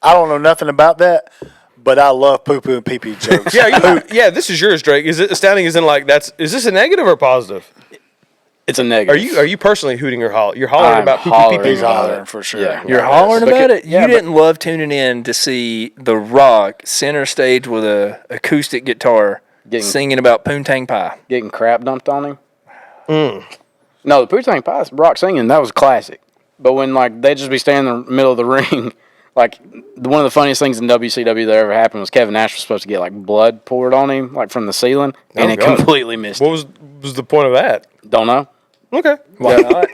Speaker 2: I don't know nothing about that, but I love poo-poo and pee-pee jokes.
Speaker 1: Yeah, this is yours, Drake. Is it astounding? Is in like is this a negative or positive?
Speaker 3: It's a negative.
Speaker 1: Are you personally hooting or hollering? You're hollering
Speaker 3: I'm
Speaker 1: about
Speaker 3: hollering
Speaker 1: pee-pee.
Speaker 2: He's hollering for sure.
Speaker 3: Yeah.
Speaker 4: You're hollering about it? You didn't love tuning in to see The Rock center stage with a acoustic guitar singing about Poontang Pie.
Speaker 3: Getting crap dumped on him. No, the Poontang Pie rock singing, that was classic. But when they'd just be standing in the middle of the ring, one of the funniest things in WCW that ever happened was Kevin Nash was supposed to get blood poured on him from the ceiling, and it
Speaker 1: God.
Speaker 3: completely missed.
Speaker 1: What was the point of that?
Speaker 3: Don't know.
Speaker 1: Okay,
Speaker 4: Why not?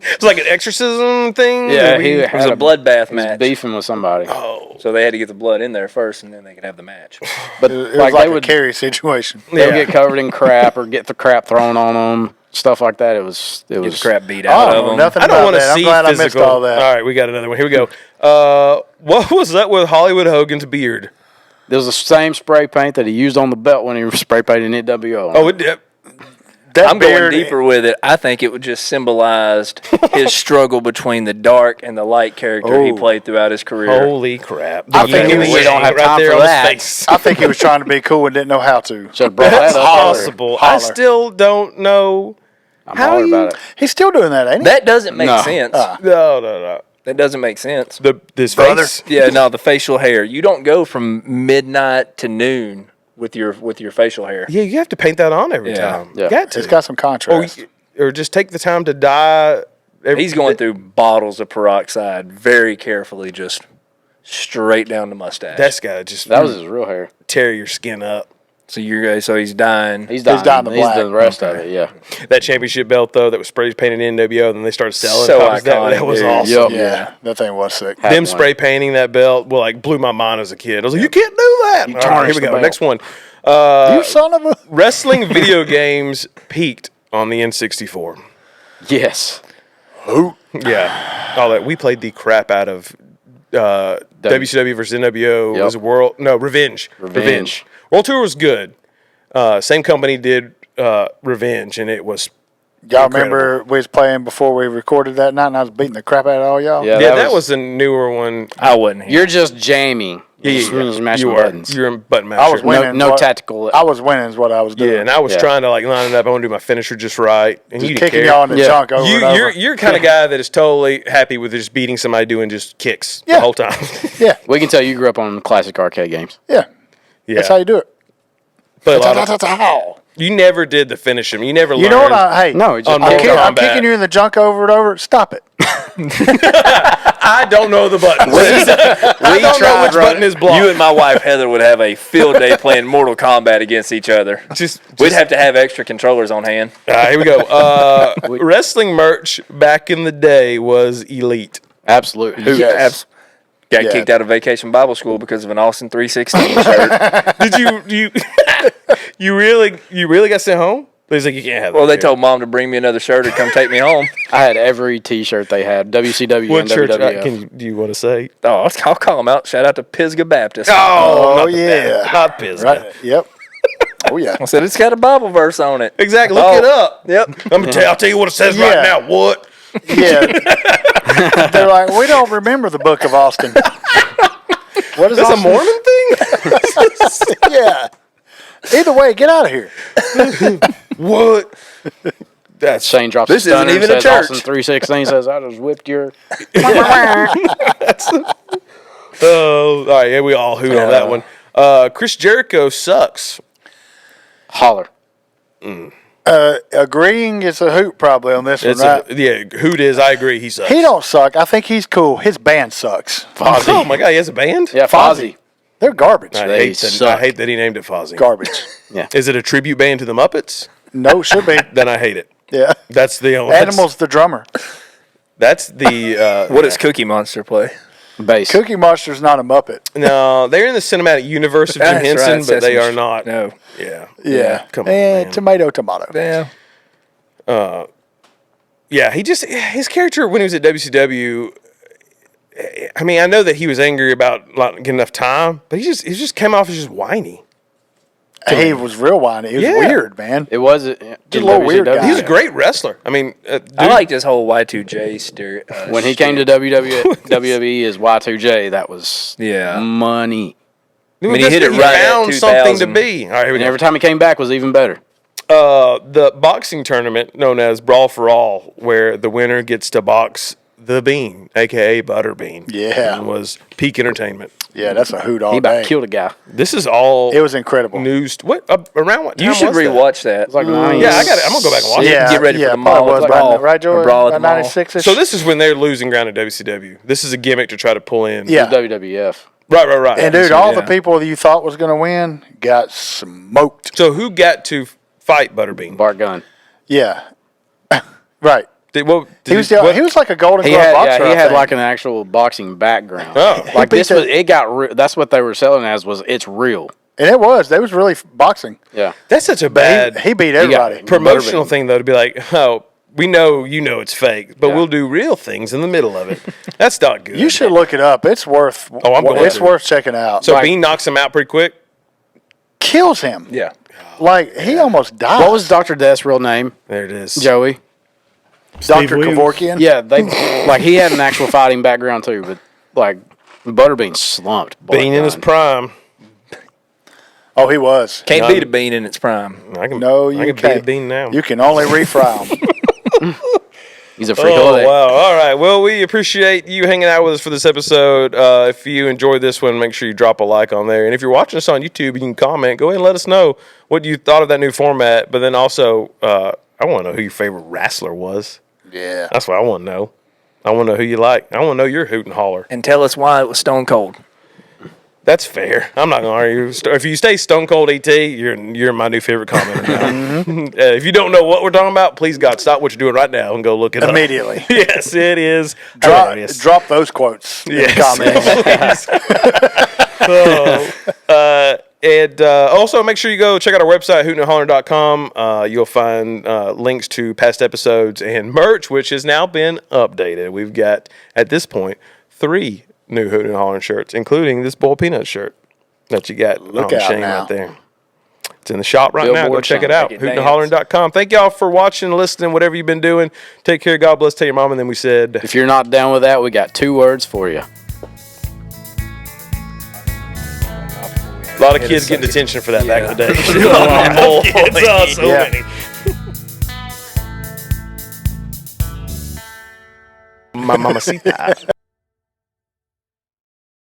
Speaker 1: it's like an exorcism thing.
Speaker 3: Yeah,
Speaker 4: It was a bloodbath
Speaker 3: He was
Speaker 4: match.
Speaker 3: beefing with somebody.
Speaker 4: So they had to get the blood in there first, and then they could have the match.
Speaker 3: But
Speaker 2: It was like
Speaker 3: they
Speaker 2: a
Speaker 3: would
Speaker 2: carry situation.
Speaker 3: they would get covered in crap or get the crap thrown on them, stuff like that. It was
Speaker 4: Get the crap beat
Speaker 2: I
Speaker 4: out
Speaker 2: don't
Speaker 4: of
Speaker 2: know
Speaker 4: them.
Speaker 2: nothing
Speaker 1: I don't
Speaker 2: about
Speaker 1: want to
Speaker 2: that.
Speaker 1: see
Speaker 2: I'm glad
Speaker 1: physical.
Speaker 2: I missed all that.
Speaker 1: All right, we got another one. Here we go. What was that with Hollywood Hogan's beard?
Speaker 3: There was the same spray paint that he used on the belt when he was spray painting NWO.
Speaker 1: Oh, it did.
Speaker 2: That
Speaker 4: I'm going
Speaker 2: beard-
Speaker 4: deeper with it. I think it would just symbolized his struggle between the dark and the light character he played throughout his career.
Speaker 1: Holy crap!
Speaker 2: I think
Speaker 1: You
Speaker 2: we
Speaker 1: yank
Speaker 3: don't have
Speaker 1: right
Speaker 3: time
Speaker 1: there
Speaker 3: for
Speaker 1: on his
Speaker 3: that.
Speaker 1: face.
Speaker 2: I think he was trying to be cool and didn't know how to.
Speaker 3: Should have brought
Speaker 1: That's
Speaker 3: that up.
Speaker 1: possible. I
Speaker 2: Holler.
Speaker 1: still don't know.
Speaker 3: I'm
Speaker 1: How
Speaker 3: hollering
Speaker 1: you-
Speaker 3: about it.
Speaker 2: He's still doing that, ain't he?
Speaker 4: That doesn't make
Speaker 3: No.
Speaker 4: sense.
Speaker 1: No.
Speaker 4: That doesn't make sense.
Speaker 1: This
Speaker 2: Brother.
Speaker 1: face.
Speaker 4: Yeah, no, the facial hair. You don't go from midnight to noon with your facial hair.
Speaker 1: Yeah, you have to paint that on every
Speaker 4: Yeah.
Speaker 1: time.
Speaker 3: Yeah.
Speaker 1: You got to.
Speaker 2: It's got some contrast.
Speaker 1: Or just take the time to dye.
Speaker 4: He's going through bottles of peroxide very carefully, just straight down the mustache.
Speaker 1: That's gotta just
Speaker 3: That was his real hair.
Speaker 1: tear your skin up.
Speaker 4: so he's dying.
Speaker 3: He's dying.
Speaker 2: dying the black.
Speaker 3: the rest of it, yeah.
Speaker 1: That championship belt though, that was spray painted in NWO, and then they started selling.
Speaker 4: So
Speaker 1: copies.
Speaker 4: iconic,
Speaker 1: That was
Speaker 4: dude.
Speaker 1: awesome.
Speaker 3: Yep.
Speaker 2: yeah, that thing was sick.
Speaker 3: Had
Speaker 1: Them
Speaker 3: one.
Speaker 1: spray painting that belt blew my mind as a kid. I was like, you can't do that. All right, here
Speaker 3: tarnished
Speaker 1: we
Speaker 3: the
Speaker 1: go.
Speaker 3: belt.
Speaker 1: Next one.
Speaker 2: You son of a...
Speaker 1: Wrestling video games peaked on the N64.
Speaker 3: Yes.
Speaker 1: Yeah, all that. We played the crap out of WCW versus NWO.
Speaker 3: Yep.
Speaker 1: Was Revenge.
Speaker 3: Revenge.
Speaker 1: World Tour was good. Same company did Revenge, and it was.
Speaker 2: Y'all
Speaker 1: Incredible.
Speaker 2: remember we was playing before we recorded that night and I was beating the crap out of all y'all?
Speaker 3: Yeah,
Speaker 1: Yeah, that was a newer one.
Speaker 4: I wasn't here.
Speaker 3: You're just jamming. Just mashing
Speaker 1: You
Speaker 3: buttons.
Speaker 1: You're in button masher.
Speaker 2: I was winning.
Speaker 3: No
Speaker 2: what-
Speaker 3: tactical.
Speaker 2: I was winning is what I was doing.
Speaker 1: Yeah, and I was
Speaker 3: Yeah.
Speaker 1: trying to line it up. I want to do my finisher just right, and you
Speaker 2: Just
Speaker 1: didn't
Speaker 2: kicking
Speaker 1: care.
Speaker 2: y'all in the
Speaker 3: Yeah.
Speaker 2: junk over and over.
Speaker 1: You're kind of guy that is totally happy with just beating somebody doing just kicks
Speaker 2: Yeah.
Speaker 1: the whole time.
Speaker 2: Yeah,
Speaker 3: We can tell you grew up on classic arcade games.
Speaker 2: yeah.
Speaker 1: Yeah,
Speaker 2: That's how you do it.
Speaker 1: but a lot of- you never did the finish him. You never learned.
Speaker 2: You know what? Hey,
Speaker 3: No, it just
Speaker 1: On
Speaker 2: I'm,
Speaker 1: Mortal
Speaker 2: I'm
Speaker 1: Kombat.
Speaker 2: kicking you in the junk over and over. Stop it.
Speaker 1: I don't know the buttons. I don't know which button is blocked.
Speaker 4: You and my wife Heather would have a field day playing Mortal Kombat against each other. We'd have to have extra controllers on hand.
Speaker 1: Here we go. Wrestling merch back in the day was elite.
Speaker 3: Absolutely.
Speaker 2: Yes.
Speaker 4: Got
Speaker 2: Yeah.
Speaker 4: kicked out of Vacation Bible School because of an Austin 316 shirt.
Speaker 1: Did you you really got sent home? He's like, you can't have that.
Speaker 4: Well, they
Speaker 1: shit.
Speaker 4: told Mom to bring me another shirt or come take me home.
Speaker 3: I had every T-shirt they had, WCW
Speaker 1: What
Speaker 3: and
Speaker 1: church
Speaker 3: WWF.
Speaker 1: do you want to say?
Speaker 4: Oh, I'll call them out. Shout out to Pisgah Baptist.
Speaker 1: Oh,
Speaker 2: Oh,
Speaker 1: not
Speaker 2: yeah.
Speaker 1: not Pisgah.
Speaker 2: Right. Yep. Oh, yeah.
Speaker 4: I said it's got a Bible verse on it.
Speaker 1: Exactly. Look it up.
Speaker 4: Yep.
Speaker 1: I'll tell you what it says
Speaker 2: Yeah.
Speaker 1: right now. What?
Speaker 2: Yeah. They're like, we don't remember the Book of Austin. What is
Speaker 1: That's a
Speaker 2: Austin?
Speaker 1: Mormon thing?
Speaker 2: Yeah. Either way, get out of here.
Speaker 1: What? That's
Speaker 3: Shane drops
Speaker 4: This
Speaker 3: a stunner
Speaker 4: isn't
Speaker 3: and
Speaker 4: even a
Speaker 3: says
Speaker 4: church.
Speaker 3: Austin 3:16 says, I just whipped your...
Speaker 1: oh, all right. Yeah, we all hoot on that one. Chris Jericho sucks.
Speaker 3: Holler.
Speaker 2: Agreeing is a hoot probably on this one,
Speaker 1: It's
Speaker 2: right?
Speaker 1: Hoot is. I agree. He sucks.
Speaker 2: He don't suck. I think he's cool. His band sucks.
Speaker 1: Oh my god, he has a band.
Speaker 3: Yeah, Fozzy.
Speaker 2: They're garbage.
Speaker 1: I
Speaker 3: They
Speaker 1: hate, that, I
Speaker 3: suck.
Speaker 1: hate that he named it Fozzy.
Speaker 2: Garbage.
Speaker 1: Is it a tribute band to the Muppets?
Speaker 2: No, should be.
Speaker 1: Then I hate it.
Speaker 2: Yeah.
Speaker 1: That's the only.
Speaker 2: Animal's the drummer.
Speaker 1: That's the.
Speaker 4: What does Cookie Monster play?
Speaker 3: Bass.
Speaker 2: Cookie Monster's not a Muppet.
Speaker 1: No, they're in the cinematic universe of Jim
Speaker 4: That's
Speaker 1: Henson,
Speaker 4: right,
Speaker 1: but they
Speaker 4: Sesame
Speaker 1: are not.
Speaker 4: No.
Speaker 1: Yeah.
Speaker 2: Yeah.
Speaker 1: Come on, man.
Speaker 2: Tomato.
Speaker 4: Yeah.
Speaker 1: Yeah, his character when he was at WCW. I mean, I know that he was angry about not getting enough time, but he just came off as just whiny.
Speaker 2: He was real whiny. He was
Speaker 1: Yeah.
Speaker 2: weird, man.
Speaker 3: It was
Speaker 2: Just a little weird guy.
Speaker 1: He was a great wrestler. I mean, dude,
Speaker 4: I liked his whole Y2J steer.
Speaker 3: When he came to WWE as Y2J, that was
Speaker 4: Yeah.
Speaker 3: money.
Speaker 1: I
Speaker 4: mean, he hit it right at
Speaker 1: found something to
Speaker 4: 2000.
Speaker 1: be. All right, here we
Speaker 3: And
Speaker 1: go.
Speaker 3: every time he came back was even better.
Speaker 1: The boxing tournament known as Brawl for All, where the winner gets to box the Bean, aka Butterbean.
Speaker 2: Yeah.
Speaker 1: was peak entertainment.
Speaker 2: Yeah, that's a hoot all
Speaker 3: He about
Speaker 2: day.
Speaker 3: killed a guy.
Speaker 1: This is all.
Speaker 2: It was incredible.
Speaker 1: news. What around what time
Speaker 4: You should
Speaker 1: was that?
Speaker 4: rewatch that.
Speaker 3: It's like
Speaker 1: Yeah, I got it. I'm gonna go back and watch it.
Speaker 2: Yeah,
Speaker 4: Get ready for
Speaker 2: yeah,
Speaker 4: the
Speaker 2: probably
Speaker 4: mall.
Speaker 2: was
Speaker 4: Like,
Speaker 2: by
Speaker 4: brawl.
Speaker 2: now, right, Joey?
Speaker 4: Or brawl at
Speaker 2: By
Speaker 4: the mall.
Speaker 2: 96-ish?
Speaker 1: So this is when they're losing ground at WCW. This is a gimmick to try to pull in.
Speaker 2: Yeah.
Speaker 3: WWF.
Speaker 1: Right.
Speaker 2: And, dude, all the
Speaker 4: Yeah.
Speaker 2: people you thought was going to win got smoked.
Speaker 1: So who got to fight Butterbean?
Speaker 3: Bart Gunn.
Speaker 2: Yeah. Right.
Speaker 1: He was
Speaker 2: He was like a Golden
Speaker 3: He
Speaker 2: Glove
Speaker 3: had,
Speaker 2: boxer,
Speaker 3: he
Speaker 2: I
Speaker 3: had
Speaker 2: think.
Speaker 3: like an actual boxing background.
Speaker 1: Oh.
Speaker 3: Like
Speaker 2: beat
Speaker 3: this
Speaker 2: the-
Speaker 3: was, it got, that's what they were selling as was it's real.
Speaker 2: And it was. They was really boxing.
Speaker 3: Yeah.
Speaker 1: That's such a bad
Speaker 2: He beat everybody.
Speaker 1: promotional thing though to be like, oh, we know it's fake, but
Speaker 3: Yeah.
Speaker 1: we'll do real things in the middle of it. That's not good.
Speaker 2: You should look it up. It's worth.
Speaker 1: Oh, I'm going
Speaker 2: It's
Speaker 1: to.
Speaker 2: worth checking out.
Speaker 1: So
Speaker 2: Like,
Speaker 1: Bean knocks him out pretty quick.
Speaker 2: kills him.
Speaker 4: Yeah.
Speaker 2: Like he almost died.
Speaker 3: What was Dr. Death's real name?
Speaker 1: There it is.
Speaker 3: Joey.
Speaker 2: Dr.
Speaker 5: Williams?
Speaker 2: Kevorkian?
Speaker 3: Yeah, they like he had an actual fighting background too, but like Butterbean slumped. Bart
Speaker 1: Bean in his
Speaker 3: Gunn.
Speaker 1: prime.
Speaker 2: Oh, he was.
Speaker 4: Can't
Speaker 1: None.
Speaker 4: beat a bean in its prime.
Speaker 1: I can,
Speaker 2: No,
Speaker 1: I
Speaker 2: you
Speaker 1: can beat
Speaker 2: can't.
Speaker 1: a Bean now.
Speaker 2: You can only refry him.
Speaker 3: He's a freak.
Speaker 1: Oh, wow. All right. Well, we appreciate you hanging out with us for this episode. If you enjoyed this one, make sure you drop a like on there. And if you're watching us on YouTube, you can comment. Go ahead and let us know what you thought of that new format. But then also, I want to know who your favorite wrestler was.
Speaker 2: Yeah.
Speaker 1: That's what I want to know. I want to know who you like. I want to know your Hoot and Holler.
Speaker 4: And tell us why it was Stone Cold.
Speaker 1: That's fair. I'm not going to argue. If you stay Stone Cold ET, you're my new favorite commenter now. If you don't know what we're talking about, please God, stop what you're doing right now and go look it up.
Speaker 2: Immediately.
Speaker 1: Yes, it is. hilarious.
Speaker 2: Drop those quotes in the
Speaker 1: Yes.
Speaker 2: comments.
Speaker 1: And also make sure you go check out our website, hootandholler'n.com. You'll find links to past episodes and merch, which has now been updated. We've got, at this point, 3 new Hoot'n and Holler'n shirts, including this Boiled Peanut shirt that you got
Speaker 2: Look
Speaker 1: on
Speaker 2: out
Speaker 1: Shane
Speaker 2: now.
Speaker 1: right there. It's in the shop right now. Go
Speaker 3: Billboard
Speaker 1: check it
Speaker 3: sign.
Speaker 1: out.
Speaker 4: Make it dance.
Speaker 1: hootandholler'n.com. Thank y'all for watching, listening, whatever you've been doing. Take care. God bless. Tell your mom. And then we said...
Speaker 3: If you're not down with that, we got 2 words for you.
Speaker 1: A lot of kids getting detention for that back in the day. So
Speaker 2: Yeah.
Speaker 1: many. Mamacita.